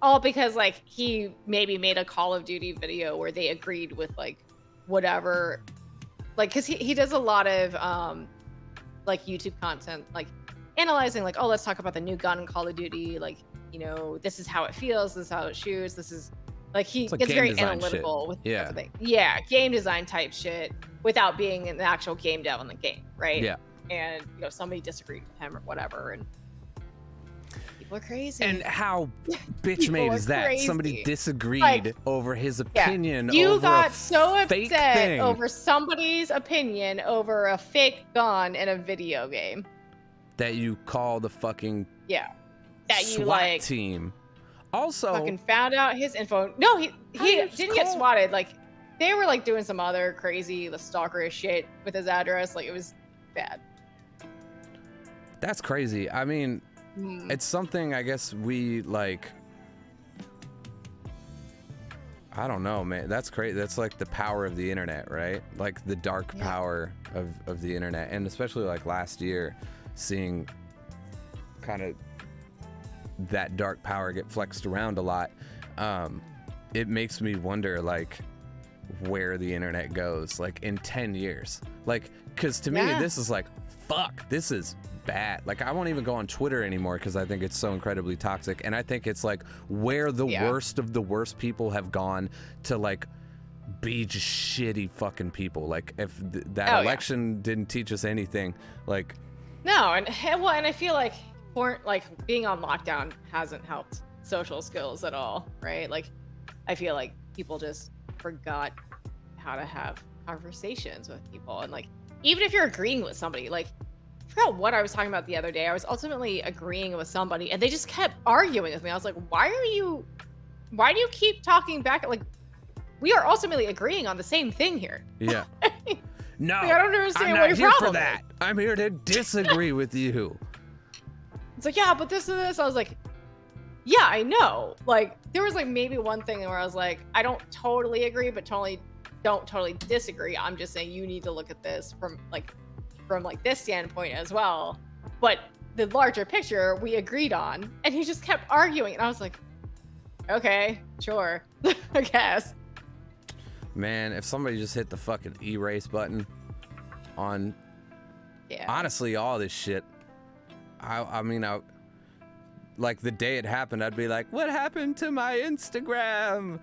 All because like he maybe made a Call of Duty video where they agreed with like whatever, like because he does a lot of like YouTube content, like analyzing like, oh, let's talk about the new gun in Call of Duty, like this is how it feels, this is how it shoots, this is like he It's like gets game very design analytical shit. with Yeah. everything. Yeah, game design type shit without being an actual game dev on the game, right? Yeah. And somebody disagreed with him or whatever, and people are crazy. And how bitch People made are is that? Somebody crazy. disagreed Like, over his Yeah. opinion. You over got a so fake upset thing. over somebody's opinion over a fake gun in a video game. that you call the fucking Yeah. That you SWAT like team. Also, fucking found out his info. No, he How do you didn't just get call- swatted. Like they were like doing some other crazy stalkerish shit with his address. Like it was bad. that's crazy. I mean, Mm. it's something I guess we like. I don't know, man. That's crazy. That's like the power of the internet, right? Like the dark Yeah. power of the internet. And especially like last year, seeing kind of that dark power get flexed around a lot. It makes me wonder like where the internet goes like in 10 years. Like, because to me, Yeah. this is like fuck, this is bad. Like, I won't even go on Twitter anymore because I think it's so incredibly toxic. And I think it's like where the worst of the worst people have gone to like be just shitty fucking people. Like, if that election didn't teach us anything, like. No, and I feel like being on lockdown hasn't helped social skills at all, right? Like, I feel like people just forgot how to have conversations with people, and like, even if you're agreeing with somebody, like, I forgot what I was talking about the other day. I was ultimately agreeing with somebody, and they just kept arguing with me. I was like, why do you keep talking back? Like, we are ultimately agreeing on the same thing here. Yeah. No, like, I don't understand I'm what not your here for problem that. is. I'm here to disagree with you. It's like, yeah, but this and this. I was like, yeah, I know. Like, there was like maybe one thing where I was like, I don't totally agree, but don't totally disagree. I'm just saying you need to look at this from this standpoint as well. But the larger picture we agreed on, and he just kept arguing, and I was like, okay, sure, I guess. Man, if somebody just hit the fucking erase button on, honestly, all this shit, I mean, like the day it happened, I'd be like, what happened to my Instagram?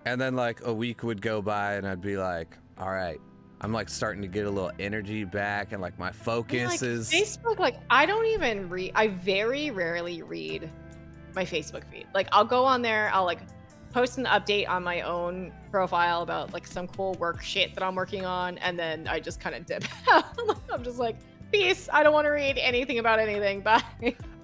And then like a week would go by and I'd be like, all right, I'm like starting to get a little energy back and like my focus is. Facebook, like, I don't even read, I very rarely read my Facebook feed. Like, I'll go on there, I'll like post an update on my own profile about like some cool work shit that I'm working on, and then I just kind of dip out. I'm just like, peace, I don't want to read anything about anything, bye.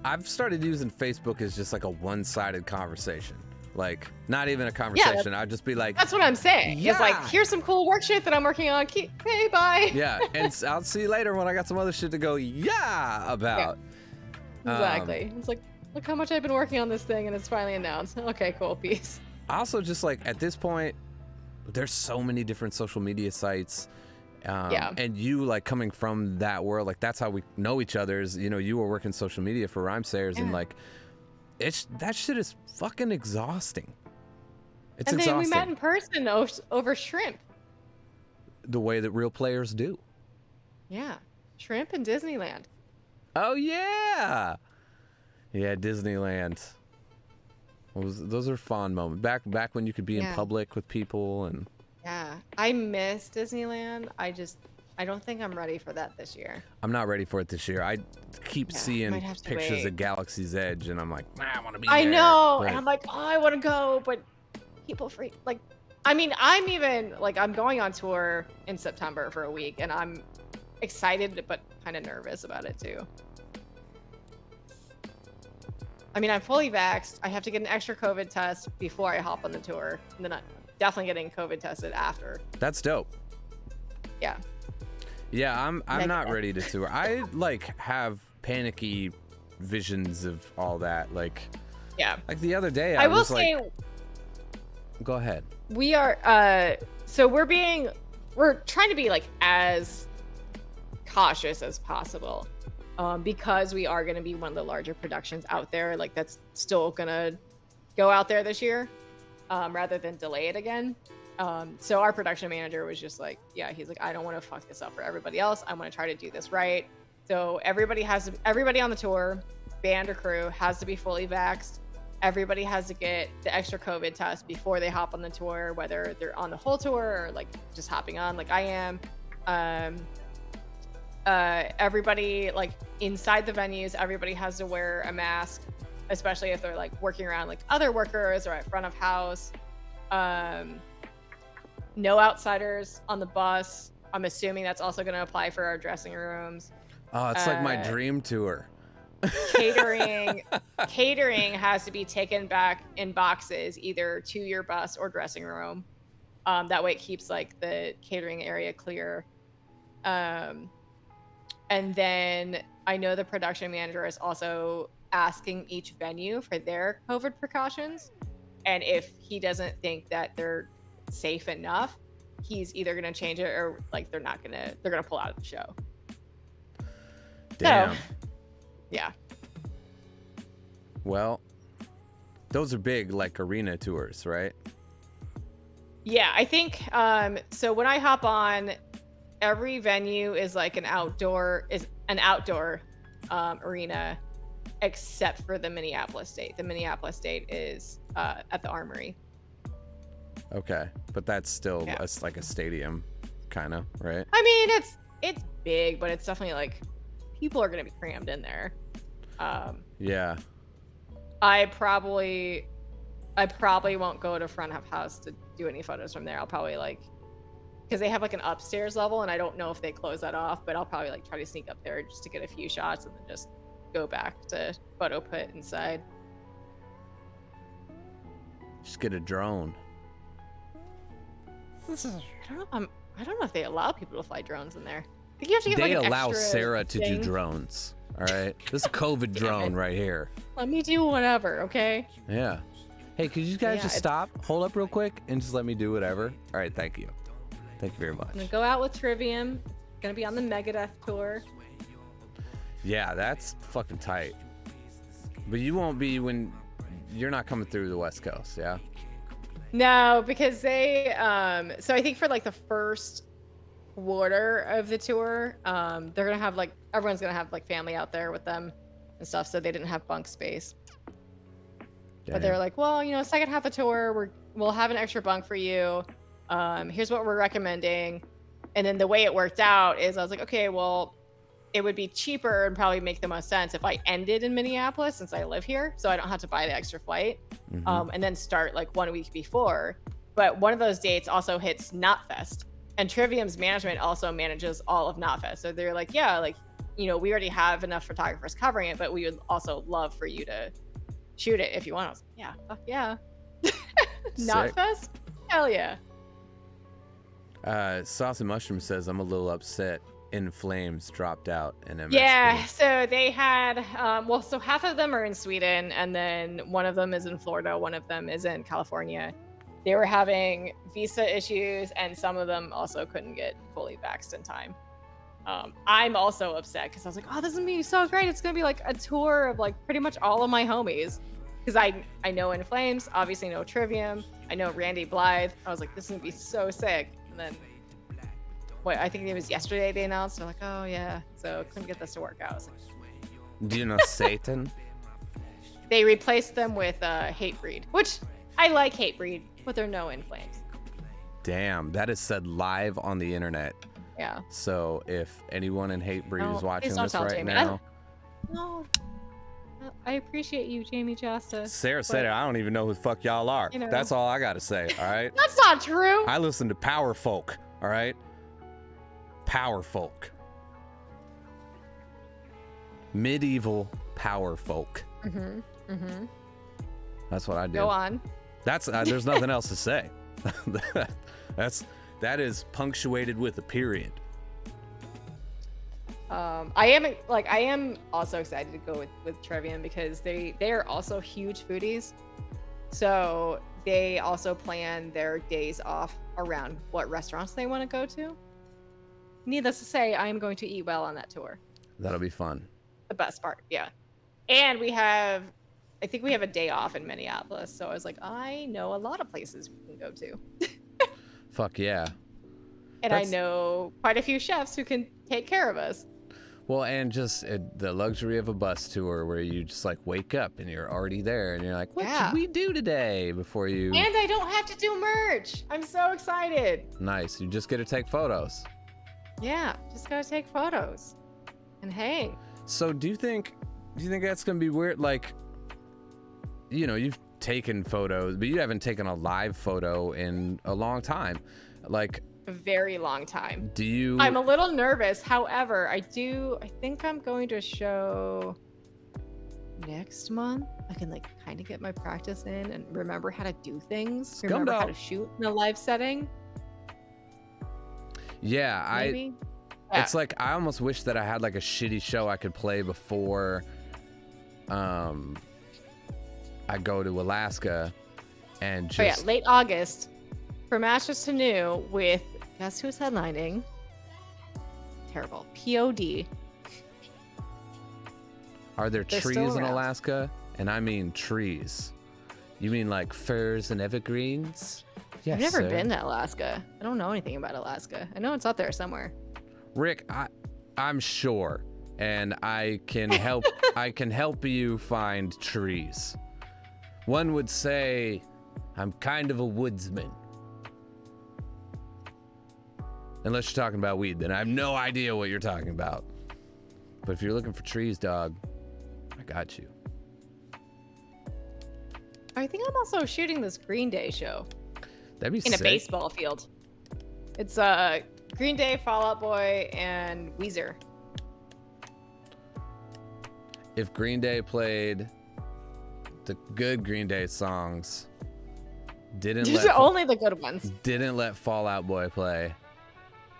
I've started using Facebook as just like a one-sided conversation. Like, not even a conversation. I'd just be like, that's what I'm saying. Yeah. It's like, here's some cool work shit that I'm working on. Hey, bye. Yeah, and I'll see you later when I got some other shit to go about. Yeah. Exactly. It's like, look how much I've been working on this thing, and it's finally announced. Okay, cool, peace. Also, just like at this point, there's so many different social media sites. And you like coming from that world, like that's how we know each other is, you know, you were working social media for Rhymesayers, and like that shit is fucking exhausting. It's exhausting. And then we met in person over shrimp. The way that real players do. Yeah. Shrimp and Disneyland. Oh yeah. Yeah, Disneyland. Those are fun moments. Back when you could be in public with people and. Yeah, I miss Disneyland. I don't think I'm ready for that this year. I'm not ready for it this year. I keep seeing pictures of Galaxy's Edge, and I'm like, I want to be there. I know, and I'm like, oh, I want to go, but people free. Like, I mean, I'm even like, I'm going on tour in September for a week, and I'm excited but kind of nervous about it too. I mean, I'm fully vaxxed. I have to get an extra COVID test before I hop on the tour, and then I'm definitely getting COVID tested after. That's dope. Yeah. Yeah, I'm not ready to tour. I like have panicky visions of all that. Like, like the other day, I will say. Like, go ahead. We are so we're trying to be like as cautious as possible, because we are going to be one of the larger productions out there. Like, that's still gonna go out there this year, rather than delay it again. So our production manager was just like, he's like, I don't want to fuck this up for everybody else. I want to try to do this right. So everybody on the tour, band or crew, has to be fully vaxxed. Everybody has to get the extra COVID test before they hop on the tour, whether they're on the whole tour or like just hopping on like I am. Everybody, like inside the venues, everybody has to wear a mask, especially if they're like working around like other workers or at front of house. No outsiders on the bus. I'm assuming that's also going to apply for our dressing rooms. Oh, it's like my dream tour. Catering has to be taken back in boxes, either to your bus or dressing room. That way it keeps like the catering area clear. And then I know the production manager is also asking each venue for their COVID precautions. And if he doesn't think that they're safe enough, he's either going to change it or like they're going to pull out of the show. Damn. So, yeah. Well, those are big like arena tours, right? Yeah, I think so when I hop on, every venue is like an outdoor arena, except for the Minneapolis State. The Minneapolis State is at the Armory. Okay, but that's still Yeah. it's like a stadium, kind of, right? I mean, it's big, but it's definitely like people are gonna be crammed in there. Yeah. I probably won't go to front of house to do any photos from there. I'll probably like, because they have like an upstairs level, and I don't know if they close that off, but I'll probably like try to sneak up there just to get a few shots and then just go back to photo put inside. Just get a drone. I don't know if they allow people to fly drones in there. I think you have to get They like an allow extra Sarah to do thing. drones. All right, this is a COVID drone right here. Let me do whatever, okay? Yeah. Hey, could you guys Yeah, just it's- stop, hold up real quick, and just let me do whatever? All right, thank you. Thank you very much. I'm gonna go out with Trivium. Gonna be on the Megadeth tour. Yeah, that's fucking tight. But you won't be when you're not coming through the West Coast, yeah? No, because they so I think for like the first quarter of the tour, they're gonna have like everyone's gonna have like family out there with them and stuff, so they didn't have bunk space. But they're Damn. like, well, you know, second half of tour, we'll have an extra bunk for you. Here's what we're recommending. And then the way it worked out is I was like, okay, well, it would be cheaper and probably make the most sense if I ended in Minneapolis since I live here, so I don't have to buy the extra flight. Mhm. And then start like 1 week before. But one of those dates also hits Knotfest, and Trivium's management also manages all of Knotfest. So they're like, yeah, like, you know, we already have enough photographers covering it, but we would also love for you to shoot it if you want. I was like, yeah, fuck yeah. Knotfest? Hell yeah. Saucy Mushroom says, I'm a little upset. In Flames dropped out in MSP. Yeah, so they had, well, so half of them are in Sweden, and then one of them is in Florida, one of them is in California. They were having visa issues, and some of them also couldn't get fully vaxxed in time. I'm also upset because I was like, oh, this is gonna be so great. It's gonna be like a tour of like pretty much all of my homies. Because I know In Flames, obviously know Trivium, I know Randy Blythe. I was like, this is gonna be so sick. And then, I think it was yesterday they announced, they're like, oh yeah, so couldn't get this to work out. I was like, Do you know Satan? they replaced them with Hatebreed, which I like Hatebreed, but they're no In Flames. Damn, that is said live on the internet. Yeah. So if anyone in Hatebreed No, is watching please don't this tell right Jamie. now, No. I appreciate you, Jamie Jasta. Sarah said it. I don't even know who the fuck y'all are. You know. That's all I gotta say. All right. That's not true. I listen to Power Folk. All right. Power Folk. Medieval Power Folk. That's what I do. Go on. That's there's nothing else to say. That is punctuated with a period. I am also excited to go with Trivium because they are also huge foodies. So they also plan their days off around what restaurants they want to go to. Needless to say, I am going to eat well on that tour. That'll be fun. The best part, yeah. And I think we have a day off in Minneapolis. So I was like, I know a lot of places we can go to. Fuck yeah. And That's- I know quite a few chefs who can take care of us. Well, and just the luxury of a bus tour where you just like wake up and you're already there and you're like, what Yeah. should we do today before you... And I don't have to do merch. I'm so excited. Nice. You just get to take photos. Yeah, just gotta take photos and hang. So do you think that's going to be weird? Like, you know, you've taken photos, but you haven't taken a live photo in a long time. Like, A very long time. do you... I'm a little nervous. However, I think I'm going to show next month. I can like kind of get my practice in and remember how to do things. Remember how to shoot in a live setting. Yeah, Maybe. It's like I almost wish that I had like a shitty show I could play before I go to Alaska and Oh yeah, just late August. From Ashes to New with guess who's headlining? Terrible. POD. Are there They're trees still in around. Alaska? And I mean trees. You mean like firs and evergreens? Yes, I've never sir. been to Alaska. I don't know anything about Alaska. I know it's up there somewhere. Rick, I'm sure, and I can help. I can help you find trees. One would say I'm kind of a woodsman. Unless you're talking about weed, then I have no idea what you're talking about. But if you're looking for trees, dog, I got you. I think I'm also shooting this Green Day show That'd be in sick. a baseball field. It's Green Day, Fall Out Boy, and Weezer. If Green Day played the good Green Day songs, didn't Only the good ones. let Fall Out Boy play,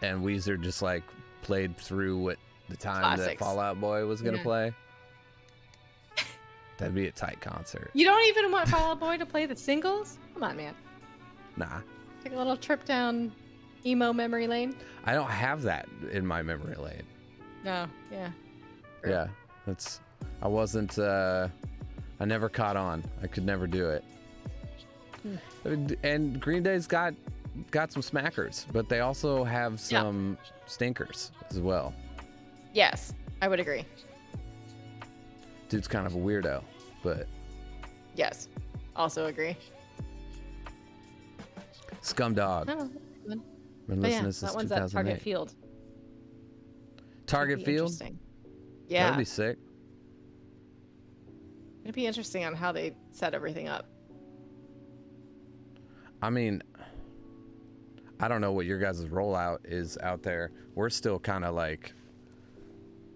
and Weezer just like played through what the time that Classics. Fall Out Boy was gonna Yeah. play, that'd be a tight concert. You don't even want Fall Out Boy to play the singles? Come on, man. Nah, Take a little trip down emo memory lane. I don't have that in my memory lane. No, yeah. True. Yeah, I wasn't. I never caught on. I could never do it. And Green Day's got some smackers, but they also have some stinkers as well. Yes, I would agree. Dude's kind of a weirdo, but Yes, also agree. Scumdog. No, good. Been But yeah, listening since that one's at Target 2008. Field. Target Should be Field? interesting. Yeah, That'd be sick. it'd be interesting on how they set everything up. I mean, I don't know what your guys' rollout is out there. We're still kind of like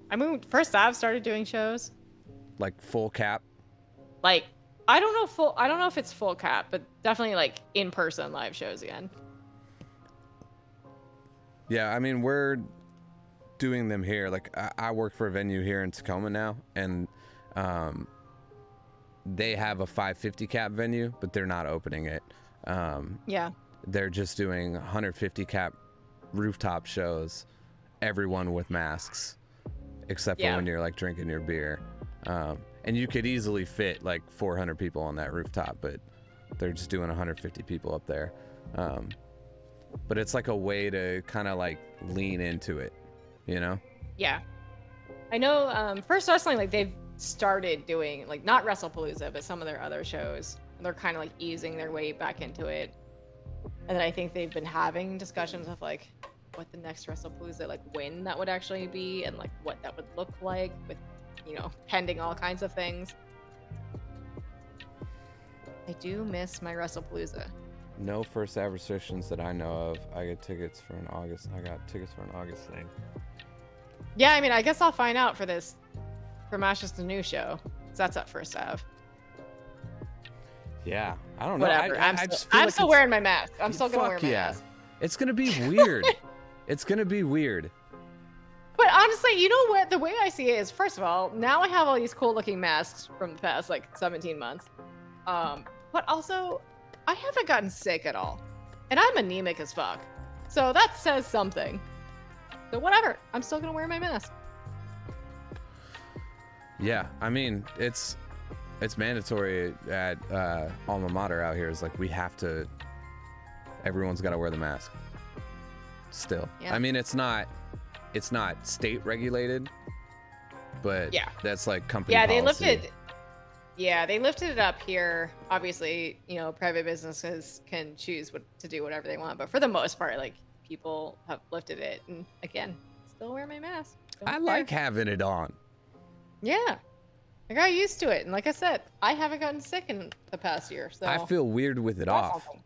I mean, first I've started doing shows. full cap. Like, I don't know if it's full cap, but definitely like in-person live shows again. Yeah, I mean, we're doing them here. Like, I work for a venue here in Tacoma now, and they have a 550 cap venue, but they're not opening it. Yeah. They're just doing 150 cap rooftop shows, everyone with masks, except for Yeah. when you're like drinking your beer. And you could easily fit like 400 people on that rooftop, but they're just doing 150 people up there. But it's like a way to kind of like lean into it, you know? Yeah. I know First Wrestling, like they've started doing like not WrestlePalooza, but some of their other shows. And they're kind of like easing their way back into it. And then I think they've been having discussions of like what the next WrestlePalooza, like when that would actually be and like what that would look like with, you know, pending all kinds of things. I do miss my WrestlePalooza. No first ad restrictions that I know of. I got tickets for an August. I got tickets for an August thing. Yeah, I mean, I guess I'll find out for this, for Mash's the New show. 'Cause that's at First Ave. Yeah, I don't know. Whatever. I I'm just still, feel I'm like still it's- wearing my mask. I'm still gonna wear Fuck my yeah. mask. It's gonna be weird. It's gonna be weird. But honestly, you know what? The way I see it is, first of all, now I have all these cool looking masks from the past like 17 months. But also, I haven't gotten sick at all. And I'm anemic as fuck. So that says something. So whatever. I'm still gonna wear my mask. Yeah, I mean, it's mandatory at alma mater out here. It's like we have to. Everyone's got to wear the mask. Still, Yeah. I mean, it's not state regulated, but Yeah. that's like company. Yeah, they policy. lifted. Yeah, they lifted it up here. Obviously, you know, private businesses can choose what to do whatever they want, but for the most part, like people have lifted it. And again, still wear my mask. Don't I care. like having it on. Yeah, I got used to it, and like I said, I haven't gotten sick in the past year. So I feel weird with it that's off. something.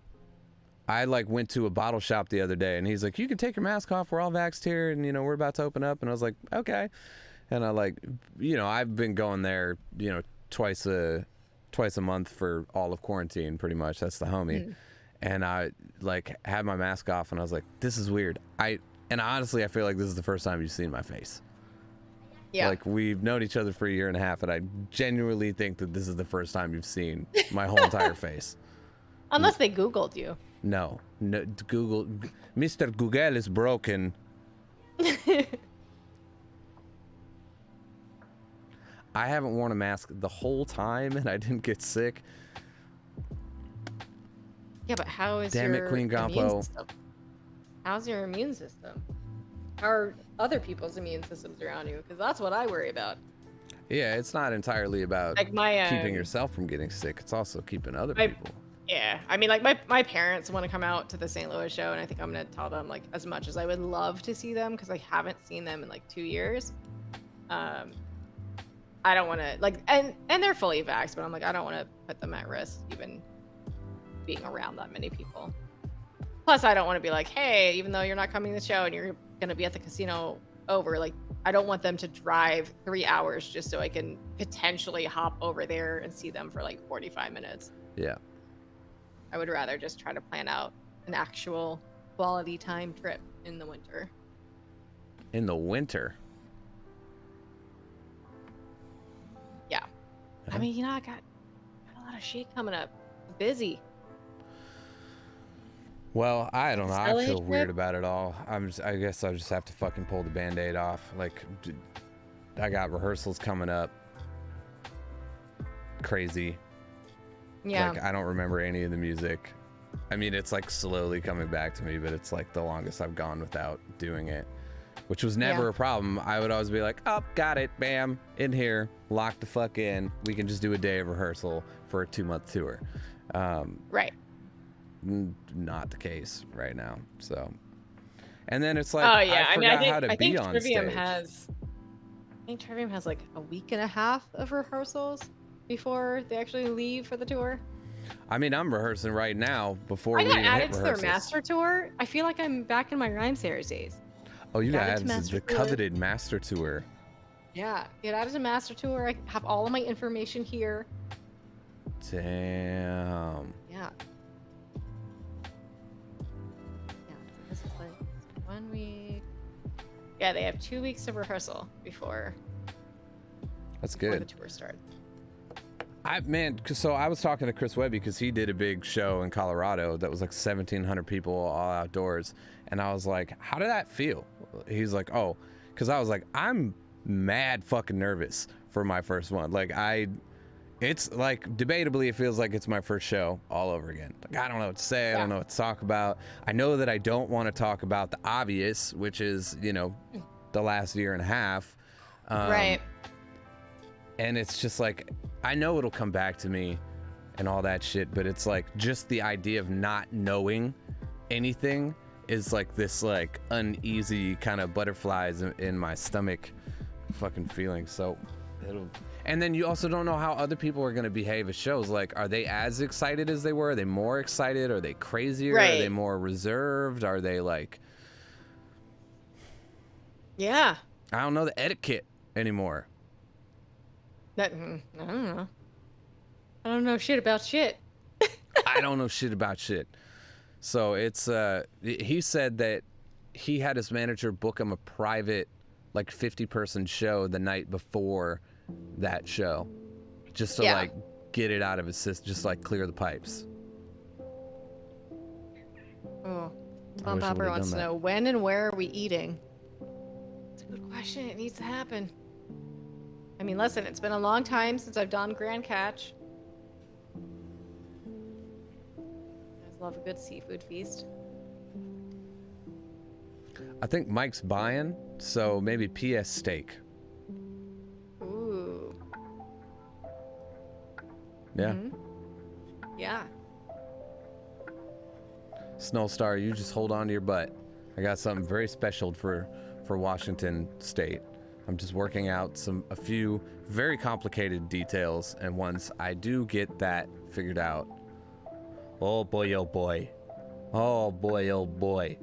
I like went to a bottle shop the other day, and he's like, "You can take your mask off. We're all vaxxed here, and you know we're about to open up." And I was like, "Okay." And I like, you know, I've been going there, you know, twice a month for all of quarantine, pretty much. That's the homie. And I like had my mask off, and I was like, "This is weird." And honestly, I feel like this is the first time you've seen my face. Yeah, Like we've known each other for a year and a half, and I genuinely think that this is the first time you've seen my whole entire face. unless they Googled you. No, Google, Mr. Google is broken. I haven't worn a mask the whole time, and I didn't get sick. Yeah, but how is Damn it, your Queen immune Gompo. system? How's your immune system? are other people's immune systems around you? Because that's what I worry about. Yeah, it's not entirely about Like my keeping yourself from getting sick. It's also keeping other my- people. Yeah, I mean, like my parents want to come out to the St. Louis show, and I think I'm gonna tell them like as much as I would love to see them because I haven't seen them in like 2 years. I don't want to like, and they're fully vaxxed, but I'm like I don't want to put them at risk even being around that many people. Plus, I don't want to be like, hey, even though you're not coming to the show and you're gonna be at the casino over, like I don't want them to drive 3 hours just so I can potentially hop over there and see them for like 45 minutes. Yeah. I would rather just try to plan out an actual quality time trip in the winter. In the winter. Yeah. I mean, I got a lot of shit coming up. Busy. Well, I don't know. I Selling feel weird trip? about it all. I guess I'll just have to fucking pull the Band-Aid off. Like, I got rehearsals coming up. Crazy. Yeah. Like, I don't remember any of the music. I mean, it's like slowly coming back to me, but it's like the longest I've gone without doing it, which was never Yeah. a problem. I would always be like, oh, got it, bam, in here, lock the fuck in. We can just do a day of rehearsal for a 2-month tour. Right. Not the case right now. So, and then it's like, Oh yeah. I I mean, forgot how to I be think on Trivium stage. has. I think Trivium has like a week and a half of rehearsals before they actually leave for the tour. I mean, I'm rehearsing right now before I we got even added hit to their rehearsals. master tour. I feel like I'm back in my Rhyme Series days. Oh, you got added to added to master the tour. coveted master tour. Yeah, get added to master tour. I have all of my information here. Damn. Yeah. Yeah, this is like 1 week. Yeah, they have 2 weeks of rehearsal before That's the good. tour starts. So I was talking to Chris Webby because he did a big show in Colorado that was like 1,700 people all outdoors. And I was like, how did that feel? He's like, oh, because I was like, I'm mad fucking nervous for my first one. Like, it's like, debatably, it feels like it's my first show all over again. Like, I don't know what to say. I don't know what to talk about. I know that I don't want to talk about the obvious, which is, the last year and a half. Right. And it's just like, I know it'll come back to me and all that shit, but it's like just the idea of not knowing anything is like this like uneasy kind of butterflies in my stomach fucking feeling. So and then you also don't know how other people are going to behave at shows. Like, are they as excited as they were? Are they more excited? Are they crazier? Are they Right. more reserved? Are they like, Yeah. I don't know the etiquette anymore. I don't know. I don't know shit about shit. I don't know shit about shit. So it's he said that he had his manager book him a private like 50-person show the night before that show, just to Yeah. like get it out of his system, just like clear the pipes. Oh, I Tom wish I Popper would've wants done to that. know when and where are we eating? It's a good question. It needs to happen. I mean, listen, it's been a long time since I've done Grand Catch. I just love a good seafood feast. I think Mike's buying, so maybe PS steak. Ooh. Yeah. Mhm. Yeah. Snowstar, you just hold on to your butt. I got something very special for Washington State. I'm just working out a few very complicated details, and once I do get that figured out, oh boy, oh boy, oh boy, oh boy.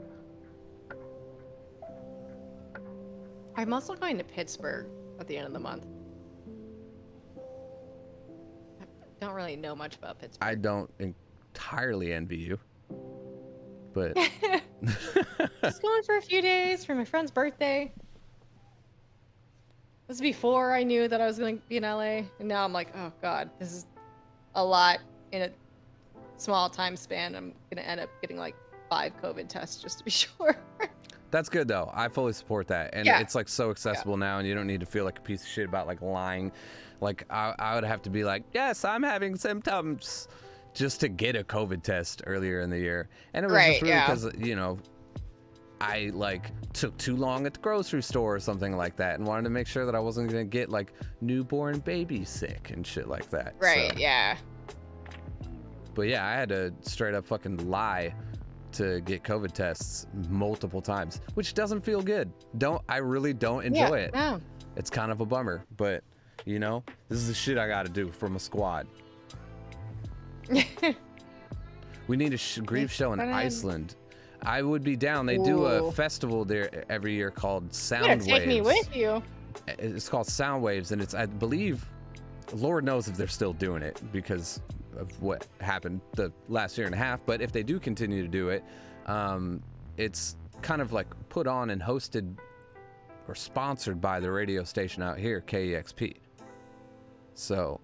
I'm also going to Pittsburgh at the end of the month. I don't really know much about Pittsburgh. I don't entirely envy you, but Just going for a few days for my friend's birthday. This is before I knew that I was going to be in LA, and now I'm like, oh god, this is a lot in a small time span. I'm gonna end up getting like 5 COVID tests just to be sure. that's good though. I fully support that, and Yeah. it's like so accessible now, and you don't need to feel like a piece of shit about like lying. Like I would have to be like, yes, I'm having symptoms, just to get a COVID test earlier in the year, and it was Right, just really yeah. because I like took too long at the grocery store or something like that, and wanted to make sure that I wasn't gonna get like newborn baby sick and shit like that. Right, So, yeah. but yeah, I had to straight up fucking lie to get COVID tests multiple times, which doesn't feel good. I really don't enjoy it. No. It's kind of a bummer, but you know, this is the shit I gotta do from a squad. We need a grief show in Iceland. I would be down. They do a Ooh. festival there every year called You gotta Sound take me Waves. with you. It's called Sound Waves, and it's, I believe, Lord knows if they're still doing it because of what happened the last year and a half. But if they do continue to do it, it's kind of like put on and hosted or sponsored by the radio station out here, KEXP. So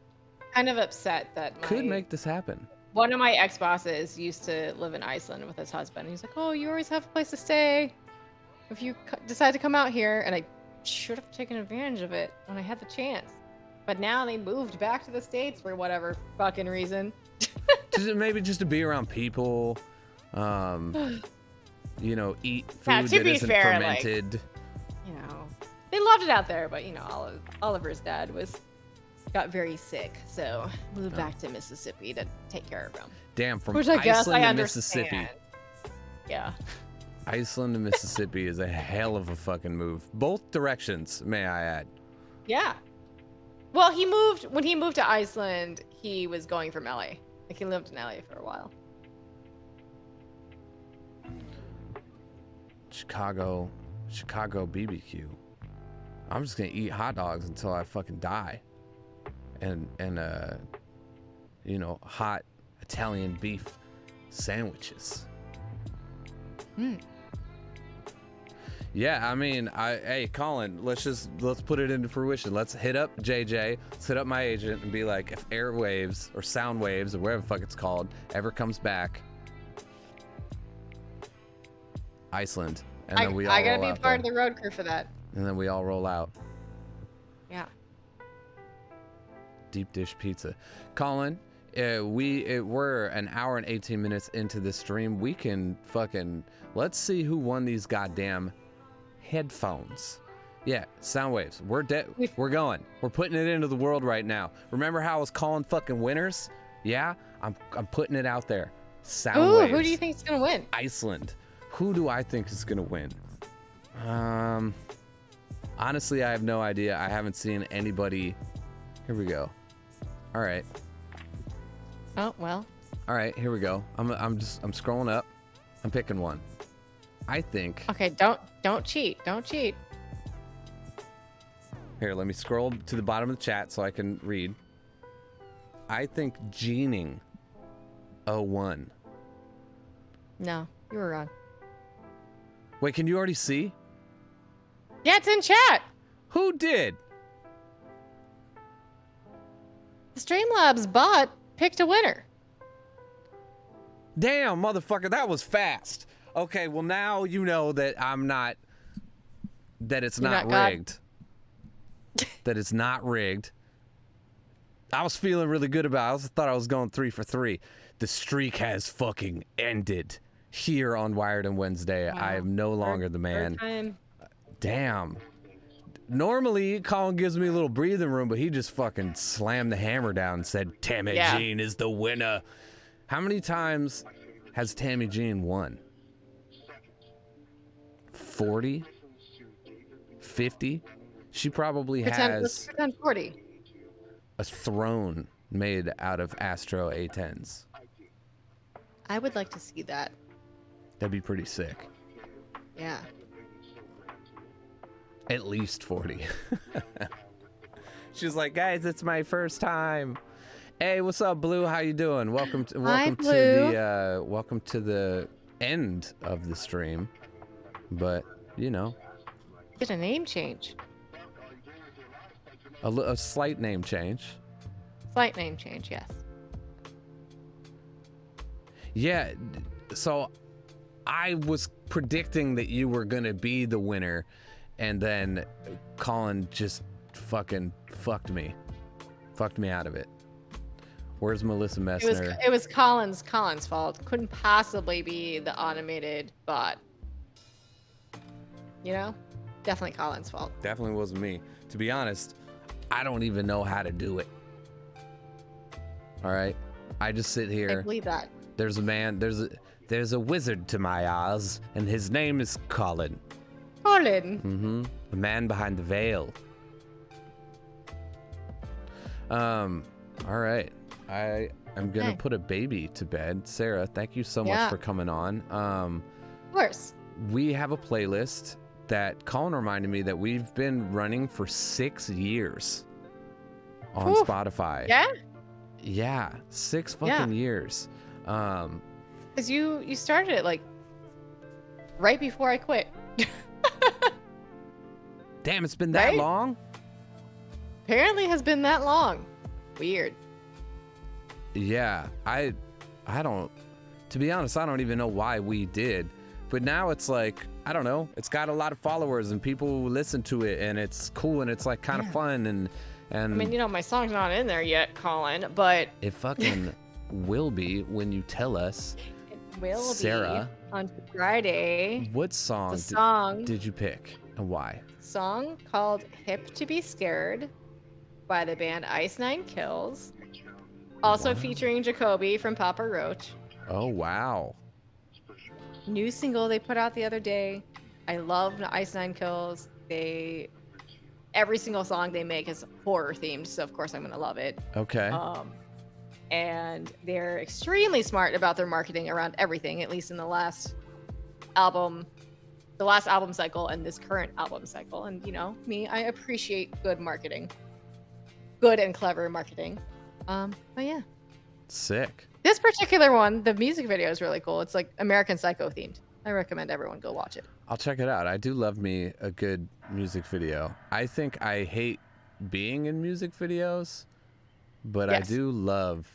Kind of upset that could make this happen. one of my ex-bosses used to live in Iceland with his husband. He's like, "Oh, you always have a place to stay if you decide to come out here." And I should have taken advantage of it when I had the chance. But now they moved back to the States for whatever fucking reason. Maybe just to be around people, you know, eat food Yeah, to that be isn't fair, like- fermented. You know, they loved it out there, but you know, Oliver's dad got very sick, so moved back to Mississippi to take care of him. Damn, from Which I guess Iceland I to understand. Mississippi. Yeah. Iceland to Mississippi is a hell of a fucking move. Both directions, may I add. Yeah. Well, when he moved to Iceland, he was going from LA. Like he lived in LA for a while. Chicago BBQ. I'm just gonna eat hot dogs until I fucking die. And you know, hot Italian beef sandwiches. Yeah, I mean, hey, Colin, let's put it into fruition. Let's hit up JJ, let's hit up my agent and be like, if Airwaves or Sound Waves or whatever the fuck it's called ever comes back, Iceland, and then we all I gotta roll be out part there. of the road crew for that. And then we all roll out. Yeah. Deep dish pizza. Colin, we're an hour and 18 minutes into this stream. We can fucking, let's see who won these goddamn headphones. Yeah, Sound Waves. We're going. We're putting it into the world right now. Remember how I was calling fucking winners? Yeah, I'm putting it out there. Sound Waves. Who do you think is gonna win? Iceland. Who do I think is gonna win? Honestly, I have no idea. I haven't seen anybody. Here we go. All right. Oh well. All right, here we go. I'm scrolling up. I'm picking one. I think. Okay, don't cheat. Don't cheat. Here, let me scroll to the bottom of the chat so I can read. I think Jeaning 01. No, you were wrong. Wait, can you already see? Yeah, it's in chat. Who did? The Streamlabs bot picked a winner. Damn, motherfucker, that was fast. Okay, well now you know that that it's You're not not God. rigged. That it's not rigged. I was feeling really good about it. I thought I was going 3 for 3. The streak has fucking ended here on Wired and Wednesday. I am no longer the man. Third time. Damn. Normally, Colin gives me a little breathing room, but he just fucking slammed the hammer down and said, Tammy Yeah. Jean is the winner. How many times has Tammy Jean won? 40? 50? She probably Let's has pretend 40. a throne made out of Astro A10s. I would like to see that. That'd be pretty sick. Yeah. At least 40. She's like, guys, it's my first time. Hey, what's up, Blue? How you doing? Welcome to Blue. welcome to the end of the stream. But you know, Get a name change. a slight name change. Slight name change, yes. Yeah. So I was predicting that you were gonna be the winner, and then Colin just fucking fucked me out of it. Where's Melissa Messner? It was Colin's fault. Couldn't possibly be the automated bot. You know, definitely Colin's fault. Definitely wasn't me. To be honest, I don't even know how to do it. All right, I just sit I here. believe that. There's a man. There's a wizard to my eyes, and his name is Colin. Colin. Mm-hmm. The man behind the veil. All right. I'm gonna Okay. put a baby to bed. Sarah, thank you so much Yeah. for coming on. Of course. We have a playlist that Colin reminded me that we've been running for 6 years on Whew. Spotify. Yeah. Yeah, 6 Yeah. fucking years. Because you started it like right before I quit. Damn, it's been that Right? long? Apparently has been that long. Weird. Yeah, I don't, to be honest, I don't even know why we did. But now it's like, I don't know, it's got a lot of followers and people listen to it and it's cool and it's like kind of Yeah. fun and I mean, you know, my song's not in there yet, Colin, but it fucking will be when you tell us. it will Sarah. be on Friday. What song The song did you pick and why? song called "Hip to Be Scared" by the band Ice Nine Kills. Also Wow. featuring Jacoby from Papa Roach. Oh, wow. New single they put out the other day. I love Ice Nine Kills. Every single song they make is horror themed, so of course I'm gonna love it. Okay. And they're extremely smart about their marketing around everything, at least in the last album cycle and this current album cycle. And you know, me, I appreciate good marketing, good and clever marketing. But yeah, Sick. this particular one, the music video is really cool. It's like American Psycho themed. I recommend everyone go watch it. I'll check it out. I do love me a good music video. I think I hate being in music videos, but I Yes. do love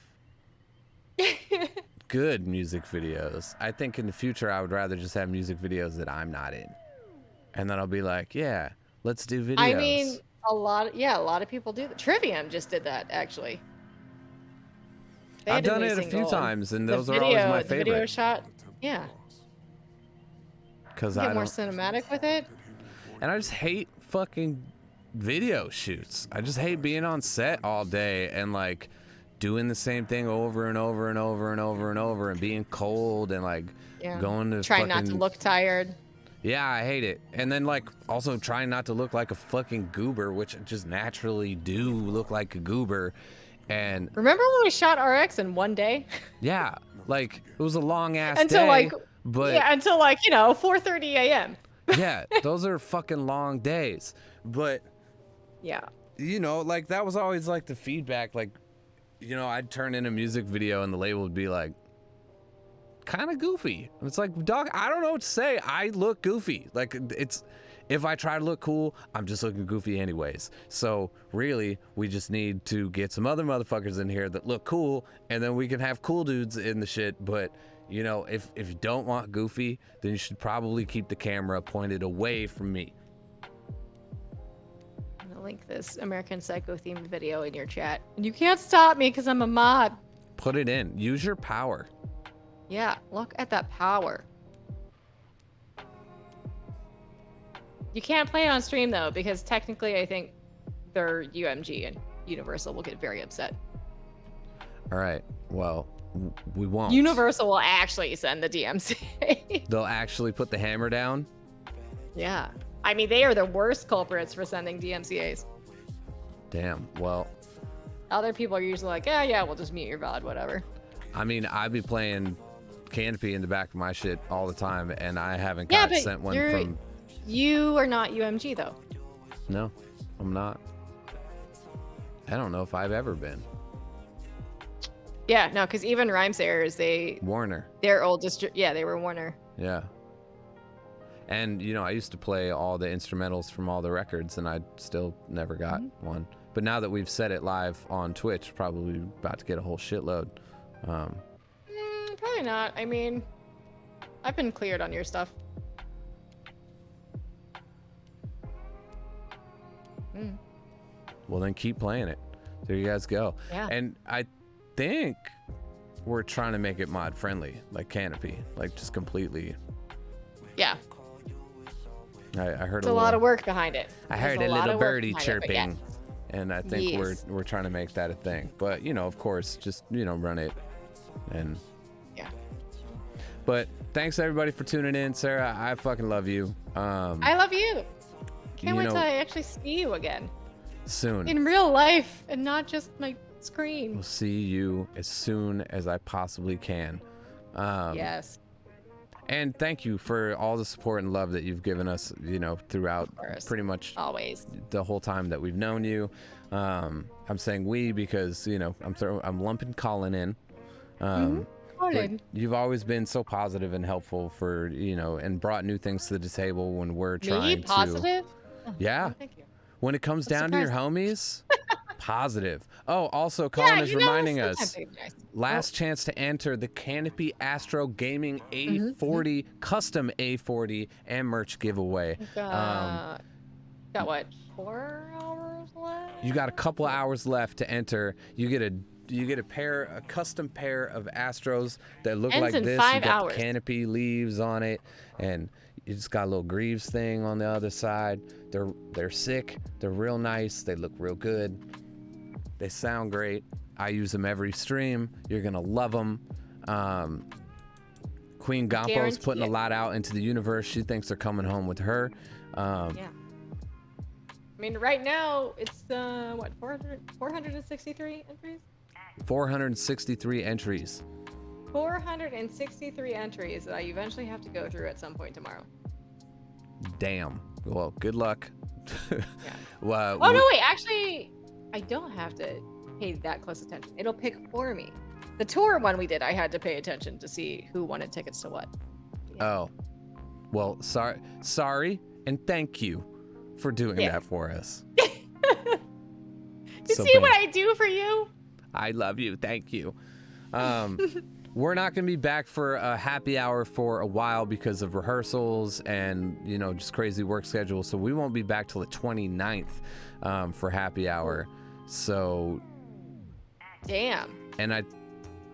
good music videos. I think in the future I would rather just have music videos that I'm not in. And then I'll be like, yeah, let's do videos. I mean, a lot of people do that. Trivium just did that actually. They I've had a done new it a few single, times and the those are always my the video favorite shot, yeah, because get I more don't, cinematic with it. and I just hate fucking video shoots. I just hate being on set all day and like doing the same thing over and over and over and over and over and being cold and like Yeah. going to Trying not to fucking- look tired. Yeah, I hate it. And then like also trying not to look like a fucking goober, which I just naturally do look like a goober. And Remember when we shot RX in one day? yeah, like it was a long ass Until day, like but yeah, until like 4:30 a.m. yeah, those are fucking long days. But Yeah. you know, like that was always like the feedback. Like, you know, I'd turn in a music video and the label would be like, kind of goofy. And it's like, dog, I don't know what to say. I look goofy. Like, it's, if I try to look cool, I'm just looking goofy anyways. So really, we just need to get some other motherfuckers in here that look cool, and then we can have cool dudes in the shit. But you know, if you don't want goofy, then you should probably keep the camera pointed away from me. I'm gonna link this American Psycho themed video in your chat. And you can't stop me because I'm a mod. Put it in. Use your power. Yeah, look at that power. You can't play it on stream though, because technically I think they're UMG and Universal will get very upset. All right. Well, we won't. Universal will actually send the DMCA. They'll actually put the hammer down. Yeah. I mean, they are the worst culprits for sending DMCAs. Damn. Well, Other people are usually like, yeah, we'll just mute your VOD, whatever. I mean, I'd be playing Canopy in the back of my shit all the time, and I haven't Yeah, got but sent one you're- from. You are not UMG though. No, I'm not. I don't know if I've ever been. Yeah, no, because even Rhymesayers, Warner. their old they were Warner. Yeah. And, you know, I used to play all the instrumentals from all the records, and I still never got one. But now that we've set it live on Twitch, probably about to get a whole shitload. Probably not. I mean, I've been cleared on your stuff. Well, then keep playing it. There you guys go. Yeah. And I think we're trying to make it mod friendly, like Canopy, like just completely. Yeah. I heard It's a lot of work behind it. I There's heard a lot little of work birdie behind it, but chirping, yes. and I think Yes. we're trying to make that a thing. But you know, of course, just run it, and Yeah. But thanks everybody for tuning in, Sarah. I fucking love you. I love you. Can't you wait know, till I actually see you again soon. in real life and not just my screen. We'll see you as soon as I possibly can. Yes. And thank you for all the support and love that you've given us, throughout Of course. pretty much Always. the whole time that we've known you. I'm saying we because, I'm lumping Colin in. But Colin. you've always been so positive and helpful for, and brought new things to the table when we're Me? trying to. Positive? Yeah. Oh, thank you. When it comes I'm down to your homies, positive. Oh, also, Yeah, Colin is reminding sometimes us, it'd be nice. last chance to enter the Canopy Astro Gaming A40, custom A40, and merch giveaway. Got what? 4 hours left? You got a couple hours left to enter. You get a custom pair of Astros that look Ends like in this. 5 You got hours. the Canopy leaves on it, and you just got a little Greaves thing on the other side. They're sick. They're real nice. They look real good. They sound great. I use them every stream. You're gonna love them. Queen Gampo's Guarantee putting a it. lot out into the universe. She thinks they're coming home with her. Yeah. I mean, right now it's 463 entries. 463 entries. 463 entries that I eventually have to go through at some point tomorrow. Damn. Well, good luck. Well, Oh no, wait. Actually, I don't have to pay that close attention. It'll pick for me. The tour one we did, I had to pay attention to see who wanted tickets to what. Oh, well, sorry, and thank you for doing Yeah. that for us. You So see what thank- I do for you? I love you. Thank you. We're not going to be back for a happy hour for a while because of rehearsals and, just crazy work schedules. So we won't be back till the 29th for happy hour. So, Damn. and I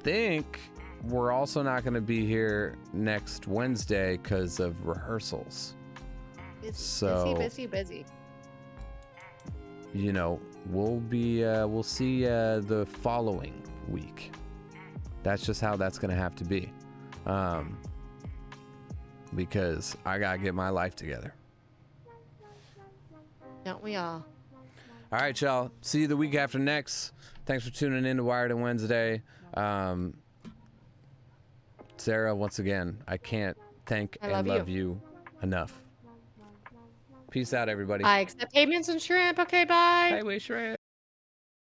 think we're also not going to be here next Wednesday because of rehearsals. So- Busy. We'll see the following week. That's just how that's gonna have to be, because I gotta get my life together. Don't we all? All right, y'all. See you the week after next. Thanks for tuning in to Wired on Wednesday. Sarah, once again, I can't thank I and love love you enough. Peace out, everybody. I accept payments and shrimp. Okay, bye. Hey, we shrimp.